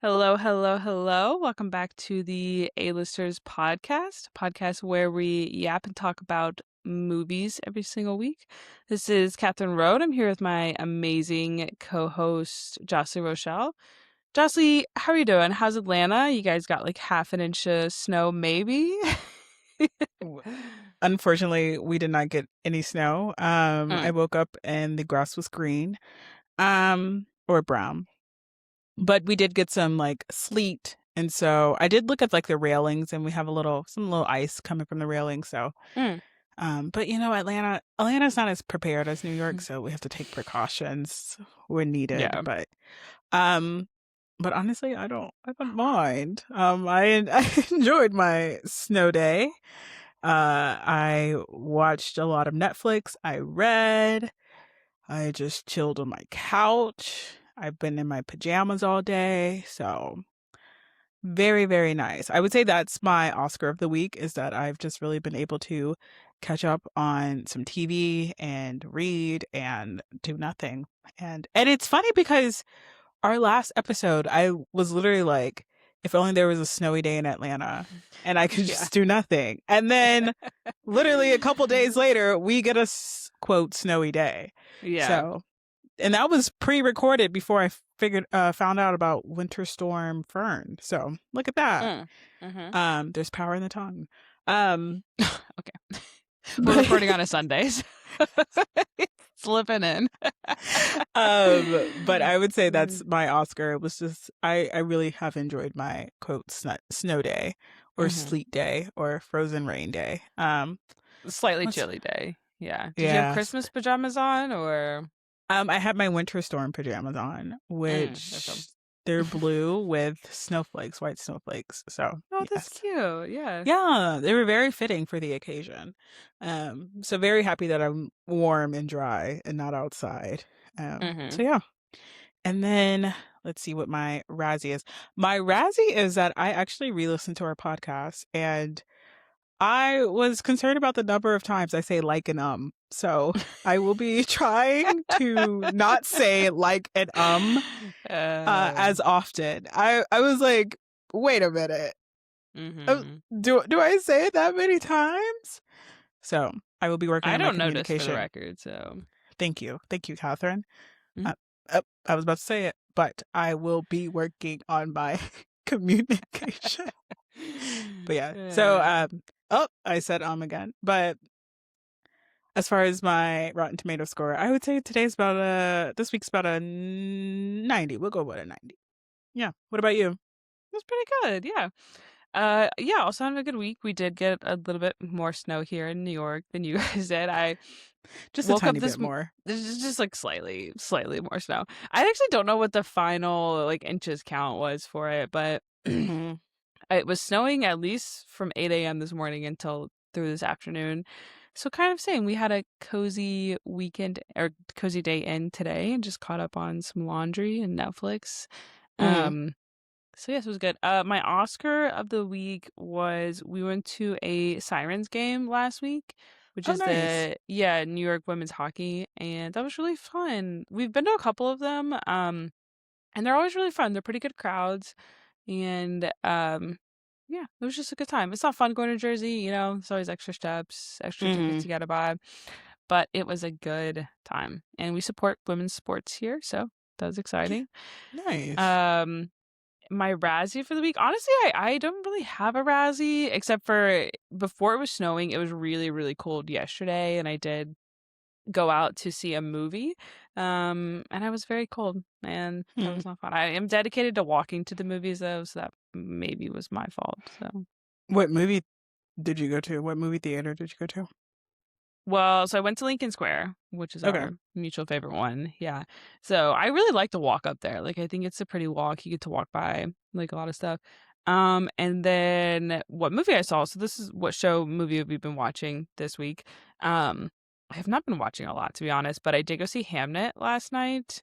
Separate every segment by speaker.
Speaker 1: Hello, hello, hello. Welcome back to the A-Listers podcast, a podcast where we yap and talk about movies every single week. This is Catherine Road. I'm here with my amazing co-host, Jocelyn Rochelle. Jocelyn, how are you doing? How's Atlanta? You guys got like half an inch of snow, maybe?
Speaker 2: W- Unfortunately, we did not get any snow. I
Speaker 1: Mm,
Speaker 2: woke up and the grass was green, or brown, but we did get some like sleet. And so I did look at like the railings and we have some little ice coming from the railing. So,
Speaker 1: mm.
Speaker 2: but Atlanta's not as prepared as New York. So we have to take precautions when needed.
Speaker 1: Yeah.
Speaker 2: Um, but honestly, I don't mind. I enjoyed my snow day. I watched a lot of Netflix. I read. I just chilled on my couch. I've been in my pajamas all day. So very, very nice. I would say that's my Oscar of the week is that I've just really been able to catch up on some TV and read and do nothing. And it's funny because our last episode, I was literally like, if only there was a snowy day in Atlanta and I could
Speaker 1: Yeah.
Speaker 2: just do nothing. And then literally a couple days later, we get a quote snowy day.
Speaker 1: Yeah.
Speaker 2: So, and that was pre-recorded before I found out about Winter Storm Fern. So look at that.
Speaker 1: Mm. Mm-hmm.
Speaker 2: There's power in the tongue. Um,
Speaker 1: Okay. We're
Speaker 2: but
Speaker 1: recording on a Sunday, so slipping in.
Speaker 2: but I would say that's
Speaker 1: Mm.
Speaker 2: my Oscar. It was just I really have enjoyed my quote snow day or
Speaker 1: Mhm.
Speaker 2: sleet day or frozen rain day.
Speaker 1: Slightly
Speaker 2: What's
Speaker 1: chilly day. Yeah. Did you have
Speaker 2: yeah.
Speaker 1: Christmas pajamas on or?
Speaker 2: I had my winter storm pajamas on,
Speaker 1: That's
Speaker 2: which they're blue with snowflakes, white snowflakes. So
Speaker 1: Oh, that's
Speaker 2: yes.
Speaker 1: cute. Yeah.
Speaker 2: Yeah, they were very fitting for the occasion. So very happy that I'm warm and dry and not outside. So
Speaker 1: Mhm.
Speaker 2: yeah. And then let's see what my Razzie is. My Razzie is that I actually re-listened to our podcast and I was concerned about the number of times I say like and So I will be trying to not say like and
Speaker 1: Uh,
Speaker 2: as often. I was like, wait a minute. Uh,
Speaker 1: mhm.
Speaker 2: do I say it that many times? So I will be working
Speaker 1: I
Speaker 2: on my
Speaker 1: don't notice for the
Speaker 2: communication.
Speaker 1: record, so.
Speaker 2: Thank you, Catherine.
Speaker 1: Mhm.
Speaker 2: Uh, I was about to say it, but I will be working on my communication. But yeah, so
Speaker 1: Yeah.
Speaker 2: oh, I said again. But as far as my Rotten Tomato score, I would say this week's about a 90. We'll go with a 90. Yeah. What about you?
Speaker 1: That's pretty good. Yeah. Yeah, also having a good week. We did get a little bit more snow here in New York than you guys did. I
Speaker 2: Just a
Speaker 1: woke up
Speaker 2: tiny bit more.
Speaker 1: this is just like slightly more snow. I actually don't know what the final like inches count was for it, but
Speaker 2: Hmm.
Speaker 1: it was snowing at least from 8 a.m. this morning until through this afternoon. So kind of saying we had a cozy weekend or cozy day in today and just caught up on some laundry and Netflix.
Speaker 2: Hmm.
Speaker 1: Um so yes, it was good. My Oscar of the week was we went to a Sirens game last week, which
Speaker 2: Oh,
Speaker 1: is
Speaker 2: nice.
Speaker 1: New York women's hockey, and that was really fun. We've been to a couple of them, and they're always really fun. They're pretty good crowds, and yeah, it was just a good time. It's not fun going to Jersey, you know. It's always extra steps, extra
Speaker 2: Hmm.
Speaker 1: tickets you gotta buy, but it was a good time, and we support women's sports here, so that was
Speaker 2: Yeah,
Speaker 1: exciting.
Speaker 2: nice.
Speaker 1: Um, my Razzie for the week, honestly, I don't really have a Razzie except for before it was snowing. It was really really cold yesterday, and I did go out to see a movie. And I was very cold, and that
Speaker 2: Hmm.
Speaker 1: was not fun. I am dedicated to walking to the movies though, so that maybe was my fault. So,
Speaker 2: What movie did you go to? What movie theater did you go to?
Speaker 1: well, so I went to Lincoln Square, which is
Speaker 2: Okay.
Speaker 1: our mutual favorite one. Yeah. So I really like to walk up there. Like I think it's a pretty walk. You get to walk by like a lot of stuff. And then what movie I saw. So this is what show movie we've been watching this week. I have not been watching a lot to be honest, but I did go see Hamnet last night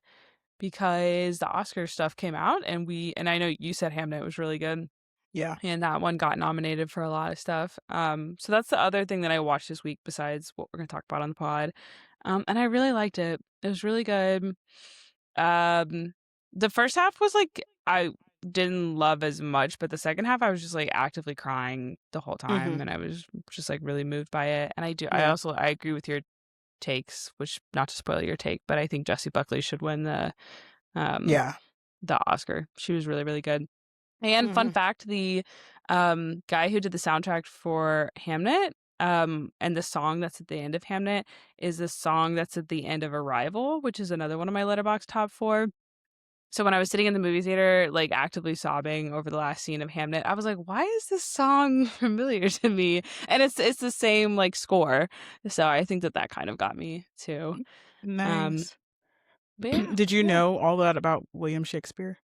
Speaker 1: because the Oscar stuff came out and I know you said Hamnet was really good
Speaker 2: Yeah.
Speaker 1: and that one got nominated for a lot of stuff. So that's the other thing that I watched this week besides what we're going to talk about on the pod. And I really liked it. It was really good. Um, the first half was like didn't love as much, but the second half I was just like actively crying the whole
Speaker 2: Mm-hmm.
Speaker 1: time, and I was just like really moved by it. And
Speaker 2: Yeah.
Speaker 1: I agree with your takes, which not to spoil your take, but I think Jessie Buckley should win um
Speaker 2: Yeah.
Speaker 1: the Oscar. She was really, really good. And fun
Speaker 2: Mm-hmm.
Speaker 1: fact, the guy who did the soundtrack for Hamnet, and the song that's at the end of Hamnet is the song that's at the end of Arrival, which is another one of my Letterboxd top four. So when I was sitting in the movie theater, like actively sobbing over the last scene of Hamnet, I was like, "Why is this song familiar to me?" And it's the same like score, so I think that kind of got me too. Um,
Speaker 2: Nice.
Speaker 1: but yeah,
Speaker 2: Did you
Speaker 1: yeah.
Speaker 2: know all that about William Shakespeare?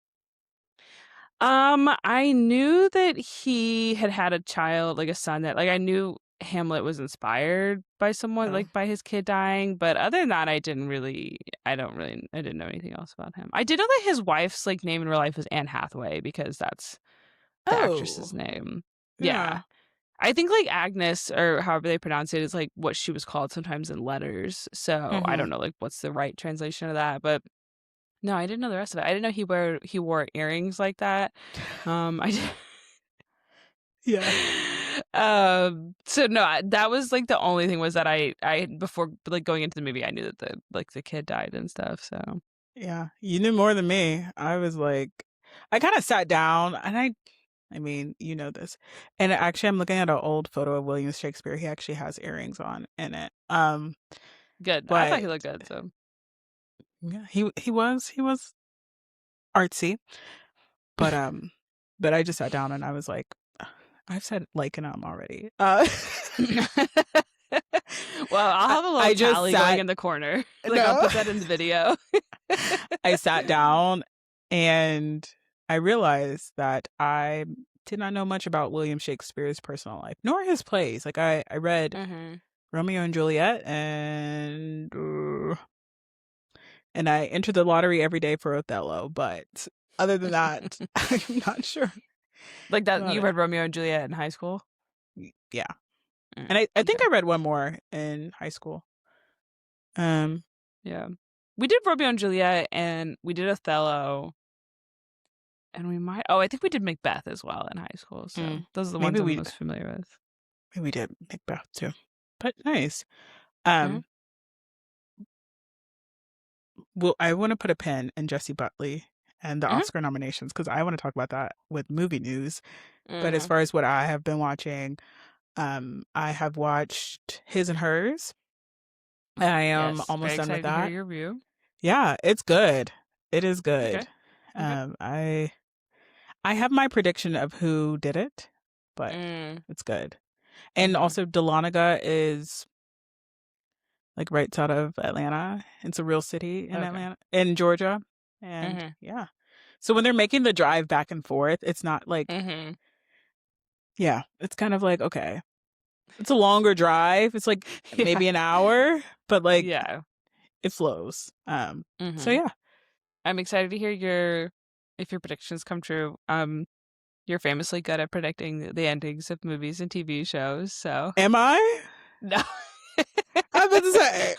Speaker 1: I knew that he had had a child, like a son that, like, I knew Hamlet was inspired by someone,
Speaker 2: Oh.
Speaker 1: like by his kid dying, but other than that, I didn't know anything else about him. I did know that his wife's like name in real life was Anne Hathaway because that's the actress's
Speaker 2: Oh.
Speaker 1: name. Yeah.
Speaker 2: Yeah.
Speaker 1: I think like Agnes or however they pronounce it is like what she was called sometimes in letters. So I
Speaker 2: Mm-hmm.
Speaker 1: don't know like what's the right translation of that, but no, I didn't know the rest of it. I didn't know he wore earrings like that. I
Speaker 2: Yeah.
Speaker 1: so no, that was like the only thing was that I before like going into the movie I knew that the kid died and stuff. So
Speaker 2: Yeah. You knew more than me. I was like, I kind of sat down and I mean, you know this. And actually, I'm looking at an old photo of William Shakespeare. He actually has earrings on in it.
Speaker 1: good. I thought
Speaker 2: But
Speaker 1: he looked good. So
Speaker 2: yeah, he was artsy. But I just sat down and I was like, "Ugh, I've said like and already.
Speaker 1: well, I'll
Speaker 2: I,
Speaker 1: have a little
Speaker 2: I just
Speaker 1: tally going
Speaker 2: sat
Speaker 1: in the corner. Like I'll
Speaker 2: no,
Speaker 1: put that in the video.
Speaker 2: I sat down and I realized that I did not know much about William Shakespeare's personal life, nor his plays. Like I read
Speaker 1: hmm
Speaker 2: Romeo and Juliet and I entered the lottery every day for Othello, but other than that, I'm not sure
Speaker 1: Like that,
Speaker 2: about
Speaker 1: you
Speaker 2: it.
Speaker 1: read Romeo and Juliet in high school?
Speaker 2: Yeah.
Speaker 1: Mm,
Speaker 2: And I think
Speaker 1: okay.
Speaker 2: I read one more in high school. Um
Speaker 1: Yeah. We did Romeo and Juliet and we did Othello and I think we did Macbeth as well in high school. So
Speaker 2: mm,
Speaker 1: those are the ones
Speaker 2: maybe
Speaker 1: I'm
Speaker 2: we
Speaker 1: most familiar with.
Speaker 2: maybe we did Macbeth too. But nice.
Speaker 1: Mm-hmm.
Speaker 2: Um well, I want to put a pin in Jessie Buckley and the
Speaker 1: Mm-hmm.
Speaker 2: Oscar nominations because I want to talk about that with movie news. But as
Speaker 1: Mm-hmm.
Speaker 2: far as what I have been watching, I have watched His and Hers. I am
Speaker 1: Yes.
Speaker 2: almost
Speaker 1: Very
Speaker 2: done with
Speaker 1: excited to hear
Speaker 2: that.
Speaker 1: your review.
Speaker 2: Yeah, it's good. It is
Speaker 1: Okay.
Speaker 2: good.
Speaker 1: Okay.
Speaker 2: I have my prediction of who did it, but
Speaker 1: Mm.
Speaker 2: it's good. And
Speaker 1: Mm-hmm.
Speaker 2: also Dahlonega is like right out of Atlanta. It's a real city in
Speaker 1: Okay.
Speaker 2: Atlanta, in Georgia. And
Speaker 1: Mm-hmm.
Speaker 2: yeah. So when they're making the drive back and forth, it's not like,
Speaker 1: Mm-hmm.
Speaker 2: yeah, it's kind of like, okay, it's a longer drive. It's like
Speaker 1: Yeah.
Speaker 2: maybe an hour, but like
Speaker 1: Yeah.
Speaker 2: it flows. So
Speaker 1: Mm-hmm.
Speaker 2: yeah.
Speaker 1: I'm excited to hear if your predictions come true. You're famously good at predicting the endings of movies and TV shows, so
Speaker 2: Am I?
Speaker 1: no.
Speaker 2: I was about to say,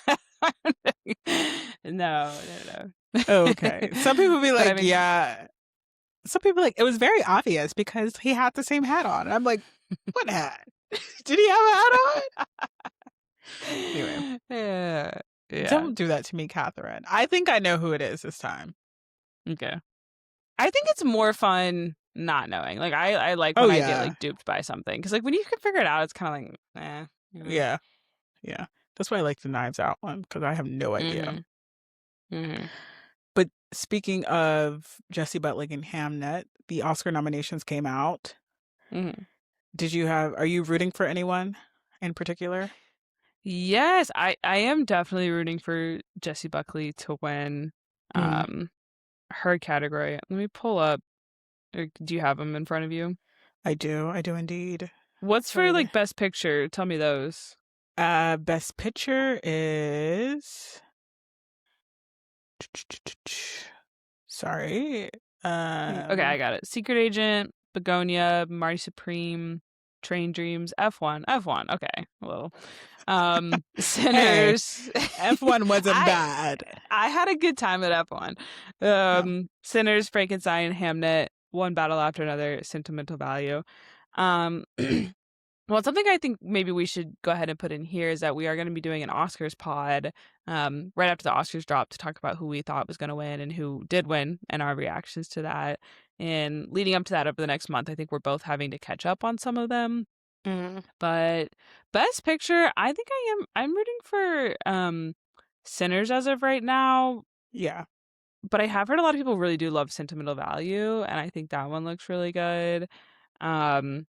Speaker 1: No, no,
Speaker 2: okay.
Speaker 1: no.
Speaker 2: Some people be
Speaker 1: But
Speaker 2: like, yeah. Some people like, it was very obvious because he had the same hat on. And I'm like, what hat? Did he have a hat on? Anyway,
Speaker 1: yeah. Yeah.
Speaker 2: don't do that to me, Catherine. I think I know who it is this time.
Speaker 1: Okay. I think it's more fun not knowing. Like I like
Speaker 2: Oh
Speaker 1: when I get
Speaker 2: yeah.
Speaker 1: like duped by something because like when you can figure it out, it's kind of like
Speaker 2: Yeah. Yeah. That's why I like the Knives Out one because I have no idea.
Speaker 1: Mm-hmm. Mm-hmm.
Speaker 2: But speaking of Jesse Butlin and Hamnet, the Oscar nominations came out.
Speaker 1: Mm-hmm.
Speaker 2: Are you rooting for anyone in particular?
Speaker 1: Yes, I am definitely rooting for Jessie Buckley to win
Speaker 2: Mm,
Speaker 1: um her category. Let me pull up. Do you have them in front of you?
Speaker 2: I do. I do indeed.
Speaker 1: What's for
Speaker 2: Sorry.
Speaker 1: like best picture? Tell me those.
Speaker 2: Best picture is sorry.
Speaker 1: Okay, I
Speaker 2: Um,
Speaker 1: got it. Secret Agent, Begonia, Marty Supreme, Train Dreams, F1. F1. Okay. Well,
Speaker 2: hey,
Speaker 1: Sinners.
Speaker 2: F1 wasn't
Speaker 1: I
Speaker 2: bad.
Speaker 1: I had a good time at F1.
Speaker 2: No.
Speaker 1: Sinners, Frankenstein, Hamnet, one battle after another, sentimental value. Um, well, something I think maybe we should go ahead and put in here is that we are going to be doing an Oscars pod right after the Oscars drop to talk about who we thought was going to win and who did win and our reactions to that. And leading up to that over the next month, I think we're both having to catch up on some of them.
Speaker 2: Mm,
Speaker 1: But Best Picture, I think I'm rooting for Sinners as of right now,
Speaker 2: yeah.
Speaker 1: but I have heard a lot of people really do love Sentimental Value, and I think that one looks really good. Um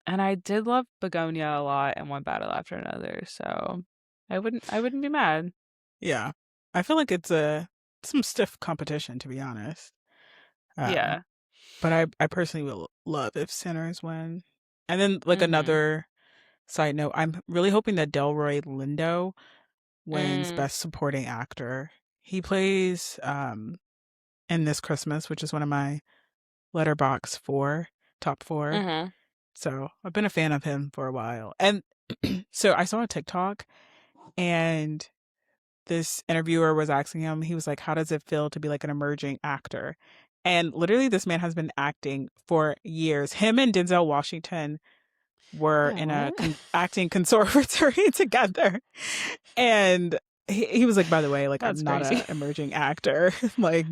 Speaker 1: and I did love Begonia a lot and One Battle After Another, so I wouldn't be mad.
Speaker 2: Yeah. I feel like it's a some stiff competition, to be honest. Um,
Speaker 1: Yeah.
Speaker 2: but I personally will love if Sinners win. And then like
Speaker 1: Mhm.
Speaker 2: another side note, I'm really hoping that Delroy Lindo wins
Speaker 1: Mm.
Speaker 2: Best Supporting Actor. He plays in This Christmas, which is one of my letterbox four top four.
Speaker 1: Mhm.
Speaker 2: So I've been a fan of him for a while. And so I saw a TikTok and this interviewer was asking him, he was like, how does it feel to be like an emerging actor? And literally, this man has been acting for years. Him and Denzel Washington were
Speaker 1: Wait,
Speaker 2: in a
Speaker 1: what?
Speaker 2: acting conservatory together. And he was like, by the way, like,
Speaker 1: That's
Speaker 2: I'm not
Speaker 1: crazy.
Speaker 2: a emerging actor. Like,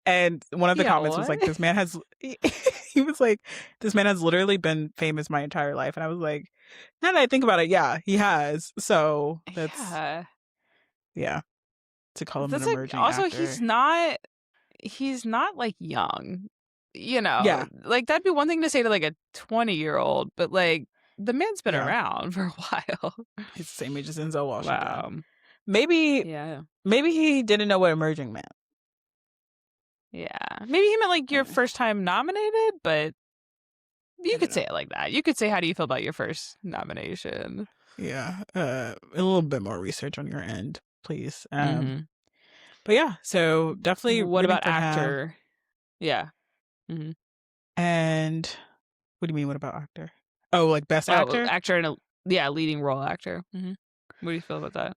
Speaker 2: and one of the
Speaker 1: Yeah,
Speaker 2: comments was
Speaker 1: what?
Speaker 2: like, this man has, he was like, this man has literally been famous my entire life. And I was like, now that I think about it, yeah, he has. So that's,
Speaker 1: Yeah.
Speaker 2: yeah, to call him an
Speaker 1: That's like
Speaker 2: emerging
Speaker 1: also
Speaker 2: actor.
Speaker 1: he's not like young. You know,
Speaker 2: Yeah,
Speaker 1: like that'd be one thing to say to like a 20-year-old, but like the man's been
Speaker 2: yeah.
Speaker 1: around for a while.
Speaker 2: He's the same age as Denzel Washington.
Speaker 1: Wow.
Speaker 2: Maybe,
Speaker 1: Yeah.
Speaker 2: maybe he didn't know what emerging meant.
Speaker 1: Yeah. Maybe he meant like your
Speaker 2: Uh,
Speaker 1: first time nominated, but you
Speaker 2: I don't
Speaker 1: could say
Speaker 2: know.
Speaker 1: it like that. You could say, how do you feel about your first nomination?
Speaker 2: Yeah, a little bit more research on your end, please.
Speaker 1: Mm-hmm.
Speaker 2: But yeah, so definitely
Speaker 1: What
Speaker 2: rooting
Speaker 1: about
Speaker 2: for him.
Speaker 1: actor? Yeah. Mm-hmm.
Speaker 2: And what do you mean? What about actor? Oh, like best
Speaker 1: Oh,
Speaker 2: actor?
Speaker 1: actor and a yeah, leading role actor. Mm-hmm. What do you feel about that?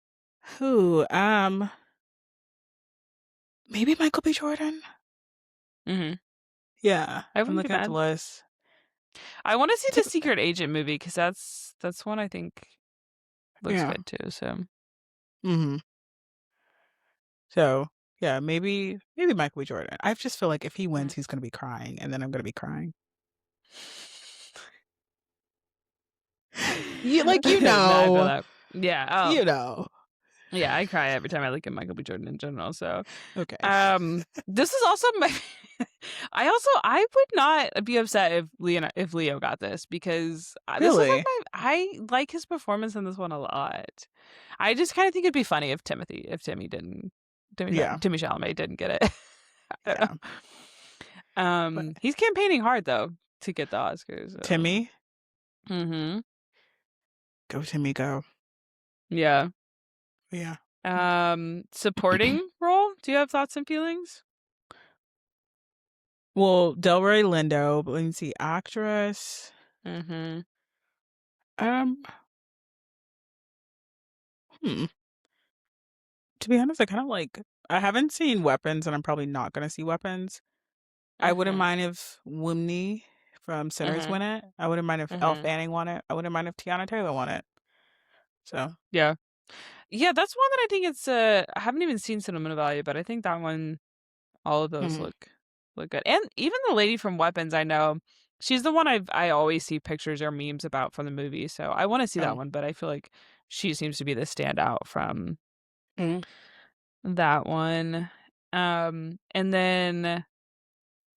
Speaker 2: Who? Maybe Michael B. Jordan.
Speaker 1: Mm-hmm.
Speaker 2: Yeah,
Speaker 1: I
Speaker 2: I'm
Speaker 1: wouldn't be
Speaker 2: looking at the
Speaker 1: mad.
Speaker 2: list.
Speaker 1: I want to see the
Speaker 2: Tip-
Speaker 1: Secret Agent movie because that's one I think looks
Speaker 2: Yeah.
Speaker 1: good too. So
Speaker 2: Hmm. So yeah, maybe Michael B. Jordan. I just feel like if he wins,
Speaker 1: Mm.
Speaker 2: he's gonna be crying, and then I'm gonna be crying. You like
Speaker 1: No, I feel that. Yeah. Oh,
Speaker 2: you know.
Speaker 1: yeah. I cry every time I look at Michael B. Jordan in general. So,
Speaker 2: Okay.
Speaker 1: this is also my. I would not be upset if Leo got this because this is like
Speaker 2: Really?
Speaker 1: I like his performance in this one a lot. I just kind of think it'd be funny if
Speaker 2: Yeah.
Speaker 1: Timmy Chalamet didn't get it. I don't
Speaker 2: Yeah.
Speaker 1: know.
Speaker 2: But
Speaker 1: He's campaigning hard though to get the Oscars. So.
Speaker 2: Timmy,
Speaker 1: Mm-hmm.
Speaker 2: go Timmy, go.
Speaker 1: Yeah.
Speaker 2: Yeah.
Speaker 1: Supporting role. Do you have thoughts and feelings?
Speaker 2: Well, Delroy Lindo, but let me see, actress.
Speaker 1: Mm-hmm.
Speaker 2: Um, hmm. To be honest, I kind of like. I haven't seen Weapons, and I'm probably not gonna see Weapons. I wouldn't
Speaker 1: Mm-hmm.
Speaker 2: mind if Wimney from Sinners
Speaker 1: Mm-hmm.
Speaker 2: win it. I wouldn't mind if Elle
Speaker 1: Mm-hmm.
Speaker 2: Fanning won it. I wouldn't mind if Tiana Taylor won it. So
Speaker 1: Yeah. Yeah, that's one that I think I haven't even seen Cinema Value, but I think that one all of those
Speaker 2: mhm.
Speaker 1: look good. And even the lady from Weapons, I know she's the one I always see pictures or memes about from the movie. So I want to see that
Speaker 2: Oh,
Speaker 1: one, but I feel like she seems to be the standout from
Speaker 2: mhm.
Speaker 1: that one. And then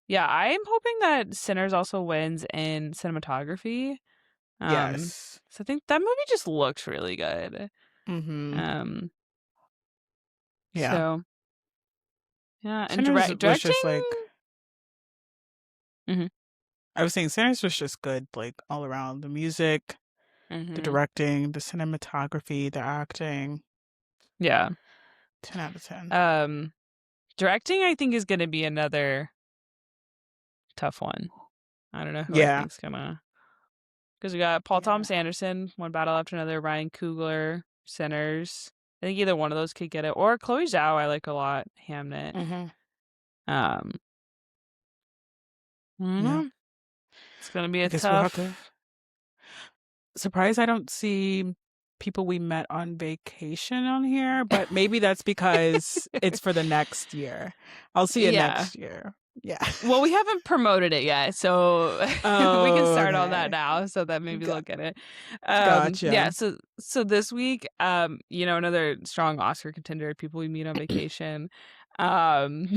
Speaker 1: yeah, I'm hoping that Sinners also wins in cinematography. Um,
Speaker 2: Yes.
Speaker 1: so I think that movie just looks really good.
Speaker 2: Hmm.
Speaker 1: Um,
Speaker 2: Yeah.
Speaker 1: so yeah, and
Speaker 2: Sinners was
Speaker 1: directing.
Speaker 2: just like
Speaker 1: Hmm.
Speaker 2: I was saying. Sinners was just good, like all around. The music, the
Speaker 1: Hmm.
Speaker 2: directing, the cinematography, the acting.
Speaker 1: Yeah.
Speaker 2: 10 out of 10.
Speaker 1: Um, Directing, I think, is going to be another tough one. I don't know who I
Speaker 2: Yeah.
Speaker 1: think's gonna because we got Paul
Speaker 2: Yeah.
Speaker 1: Thomas Anderson, One Battle After Another, Ryan Coogler, Sinners. I think either one of those could get it, or Chloe Zhao. I like a lot. Hamnet.
Speaker 2: Hmm.
Speaker 1: Um,
Speaker 2: Yeah,
Speaker 1: Mhm. It's gonna be
Speaker 2: I
Speaker 1: a
Speaker 2: guess we'll have to.
Speaker 1: tough.
Speaker 2: Surprised I don't see people we met on vacation on here, but maybe that's because it's for the next year. I'll see it
Speaker 1: Yeah.
Speaker 2: next year. Yeah.
Speaker 1: Well, we haven't promoted it yet, so we can
Speaker 2: Oh,
Speaker 1: start on that
Speaker 2: okay.
Speaker 1: now so that maybe
Speaker 2: Got-
Speaker 1: they'll get it. Yeah,
Speaker 2: Gotcha.
Speaker 1: so this week, another strong Oscar contender, people we meet on vacation. Um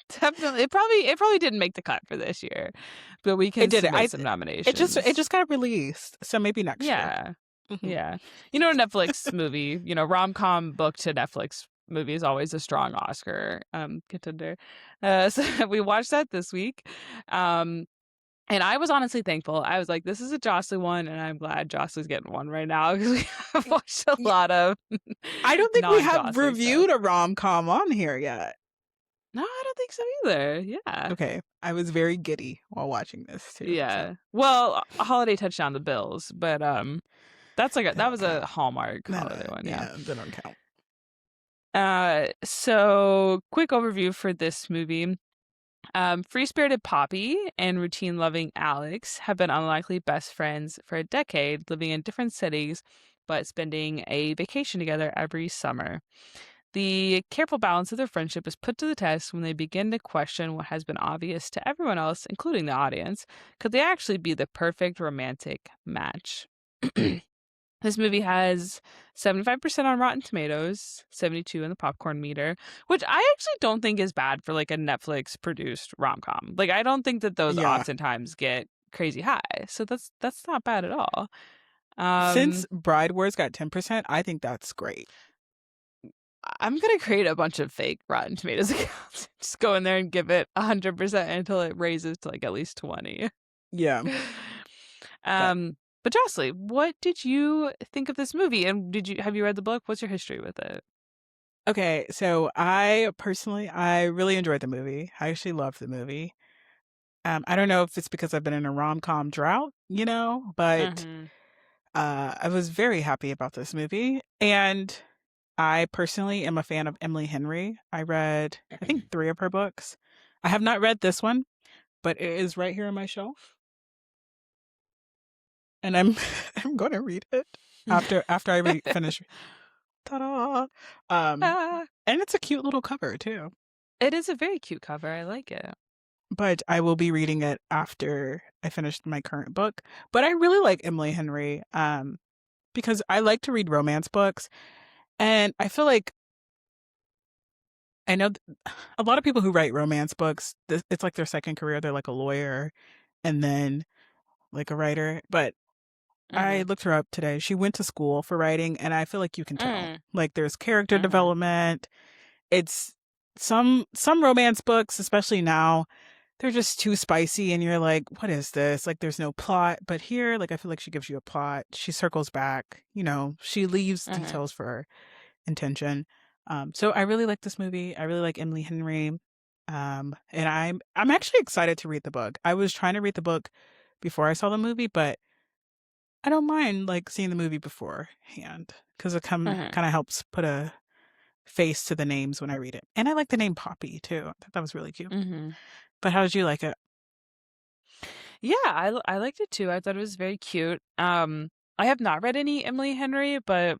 Speaker 1: definitely it probably didn't make the cut for this year, but we
Speaker 2: It
Speaker 1: can
Speaker 2: did it.
Speaker 1: submit some
Speaker 2: It
Speaker 1: nominations.
Speaker 2: just got released, so maybe next year.
Speaker 1: Yeah.
Speaker 2: Hmm.
Speaker 1: Yeah. A Netflix movie, rom-com book to Netflix movie is always a strong Oscar contender. So we watched that this week. Um and I was honestly thankful. I was like, this is a Jocelyn one, and I'm glad Jocelyn's getting one right now because we have watched a lot of
Speaker 2: I don't think we have
Speaker 1: non-Jocelyn stuff.
Speaker 2: reviewed a rom com on here yet.
Speaker 1: No, I don't think so either. Yeah.
Speaker 2: Okay, I was very giddy while watching this too. So
Speaker 1: Yeah. Well, a holiday touchdown the Bills, but
Speaker 2: they
Speaker 1: that
Speaker 2: don't
Speaker 1: was a
Speaker 2: count.
Speaker 1: Hallmark
Speaker 2: No,
Speaker 1: holiday one, yeah.
Speaker 2: yeah, they don't count.
Speaker 1: So quick overview for this movie. Free-spirited Poppy and routine-loving Alex have been unlikely best friends for a decade, living in different cities, but spending a vacation together every summer. The careful balance of their friendship is put to the test when they begin to question what has been obvious to everyone else, including the audience. Could they actually be the perfect romantic match? This movie has 75% on Rotten Tomatoes, 72 in the popcorn meter, which I actually don't think is bad for like a Netflix produced rom-com. Like I don't think that those
Speaker 2: Yeah,
Speaker 1: oftentimes get crazy high. So that's not bad at all.
Speaker 2: since
Speaker 1: Um
Speaker 2: Bride Wars got 10%, I think that's great.
Speaker 1: I'm going to create a bunch of fake Rotten Tomatoes accounts. Just go in there and give it 100% until it raises to like at least 20.
Speaker 2: Yeah, that
Speaker 1: But Jocelyn, what did you think of this movie? And have you read the book? What's your history with it?
Speaker 2: okay. So I really enjoyed the movie. I actually loved the movie. I don't know if it's because I've been in a rom com drought, but
Speaker 1: Mm-hmm.
Speaker 2: I was very happy about this movie, and I personally am a fan of Emily Henry. I read, I think, three of her books. I have not read this one, but it is right here on my shelf, and I'm I'm going to read it after finish. Ta-da! Um,
Speaker 1: Ah,
Speaker 2: and it's a cute little cover too.
Speaker 1: it is a very cute cover. I like it.
Speaker 2: But I will be reading it after I finish my current book. But I really like Emily Henry, because I like to read romance books, and I feel like I know a lot of people who write romance books. It's like their second career. They're like a lawyer, and then like a writer. But I
Speaker 1: Mm-hmm.
Speaker 2: looked her up today. She went to school for writing, and I feel like you can tell.
Speaker 1: Mm,
Speaker 2: Like there's character
Speaker 1: mm-hmm.
Speaker 2: development. It's some romance books, especially now, they're just too spicy, and you're like, what is this? Like there's no plot. But here, like I feel like she gives you a plot. She circles back. She leaves
Speaker 1: Mm-hmm.
Speaker 2: details for intention. So I really like this movie. I really like Emily Henry. And I'm actually excited to read the book. I was trying to read the book before I saw the movie, but I don't mind like seeing the movie beforehand because it
Speaker 1: Mm-hmm.
Speaker 2: kind of helps put a face to the names when I read it. And I like the name Poppy too. I thought that was really cute.
Speaker 1: Mm-hmm.
Speaker 2: But how did you like it?
Speaker 1: Yeah, I liked it too. I thought it was very cute. I have not read any Emily Henry, but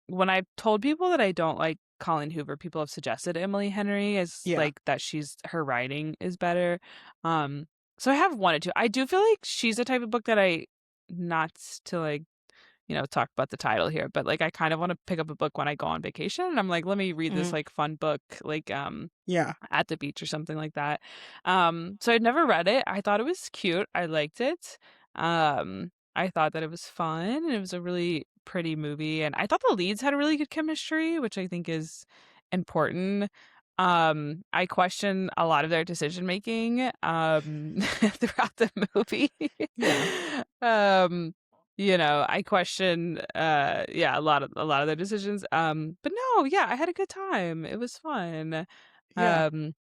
Speaker 1: when I've told people that I don't like Colleen Hoover, people have suggested Emily Henry as
Speaker 2: Yeah.
Speaker 1: like that her writing is better. So I have wanted to. I do feel like she's the type of book that not to like, talk about the title here, but like I kind of want to pick up a book when I go on vacation and I'm like, let me read this
Speaker 2: Mm,
Speaker 1: like fun book like
Speaker 2: yeah.
Speaker 1: at the beach or something like that. So I'd never read it. I thought it was cute. I liked it. I thought that it was fun and it was a really pretty movie. And I thought the leads had a really good chemistry, which I think is important. I question a lot of their decision making throughout the movie.
Speaker 2: Yeah.
Speaker 1: um I question a lot of their decisions. But no, yeah, I had a good time. It was fun.
Speaker 2: Yeah.
Speaker 1: um,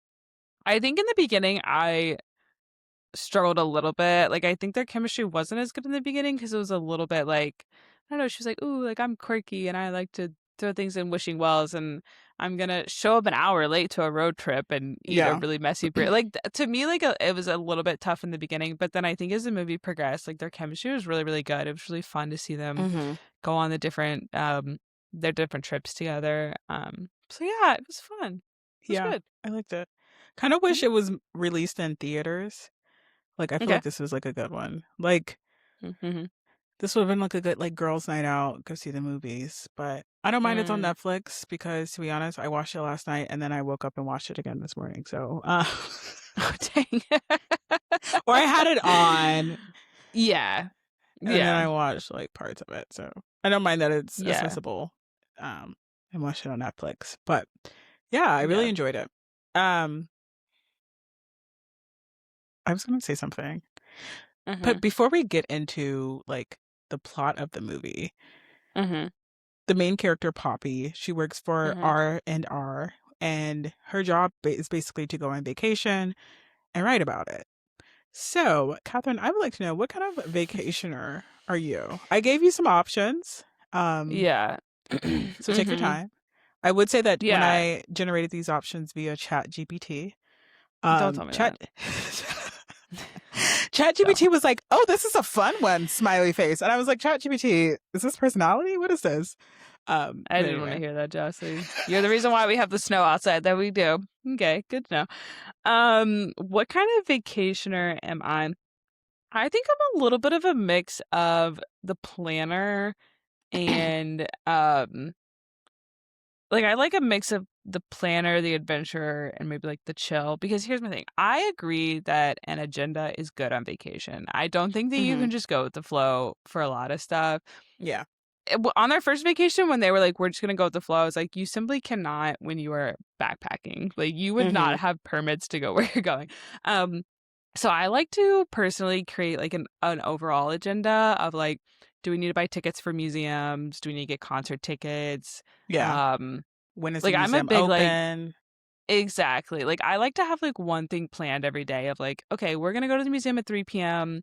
Speaker 1: I think in the beginning I struggled a little bit. Like I think their chemistry wasn't as good in the beginning because it was a little bit like I don't know. She was like, "Ooh, like I'm quirky and I like to throw things in wishing wells," and I'm gonna show up an hour late to a road trip and eat a
Speaker 2: Yeah.
Speaker 1: really messy like to me like it was a little bit tough in the beginning, but then I think as the movie progressed, like their chemistry was really really good. It was really fun to see them
Speaker 2: Mm-hmm.
Speaker 1: go on their different trips together. So yeah, it was fun. It was
Speaker 2: Yeah,
Speaker 1: good.
Speaker 2: I liked it. Kind of wish
Speaker 1: Mhm.
Speaker 2: it was released in theaters. Like, I feel
Speaker 1: Okay.
Speaker 2: like this was like a good one. Like,
Speaker 1: Mm-hmm.
Speaker 2: this would have been like a good like girls' night out, go see the movies. But I don't mind it's on
Speaker 1: Mm.
Speaker 2: Netflix because to be honest, I watched it last night and then I woke up and watched it again this morning. So,
Speaker 1: Oh dang.
Speaker 2: or I had it on
Speaker 1: Yeah.
Speaker 2: and then
Speaker 1: Yeah.
Speaker 2: I watched like parts of it. So I don't mind that it's
Speaker 1: Yeah.
Speaker 2: accessible, um, and watched it on Netflix. But yeah, I really
Speaker 1: Yeah.
Speaker 2: enjoyed it. Um, I was going to say something.
Speaker 1: Mm-hmm.
Speaker 2: But before we get into like the plot of the movie,
Speaker 1: Mm-hmm.
Speaker 2: the main character Poppy, she works for
Speaker 1: Mm-hmm.
Speaker 2: R&R, and her job is basically to go on vacation and write about it. So, Catherine, I would like to know what kind of vacationer are you? I gave you some options. Um,
Speaker 1: Yeah.
Speaker 2: so take your
Speaker 1: Mm-hmm.
Speaker 2: time. I would say that when
Speaker 1: Yeah.
Speaker 2: I generated these options via Chat GPT,
Speaker 1: Don't tell me
Speaker 2: Chat
Speaker 1: that. Don't.
Speaker 2: ChatGPT was like, "Oh, this is a fun one." Smiley face, and I was like, "ChatGPT, is this personality? What is this?"
Speaker 1: I
Speaker 2: But
Speaker 1: didn't want to
Speaker 2: anyway,
Speaker 1: hear that, Jossie. You're the reason why we have the snow outside that we do. Okay, good to know. What kind of vacationer am I? I think I'm a little bit of a mix of the planner and like I like a mix of the planner, the adventurer, and maybe like the chill. Because here's my thing. I agree that an agenda is good on vacation. I don't think that you
Speaker 2: hmm
Speaker 1: can just go with the flow for a lot of stuff.
Speaker 2: yeah,
Speaker 1: On their first vacation, when they were like, we're just gonna go with the flow, I was like, you simply cannot when you are backpacking. Like you would
Speaker 2: hmm
Speaker 1: not have permits to go where you're going. Um, so I like to personally create like an overall agenda of like, do we need to buy tickets for museums? Do we need to get concert tickets?
Speaker 2: yeah.
Speaker 1: Um,
Speaker 2: When is the
Speaker 1: like I'm a
Speaker 2: museum
Speaker 1: big like
Speaker 2: open?
Speaker 1: exactly. Like I like to have like one thing planned every day of like, okay, we're gonna go to the museum at 3 p.m.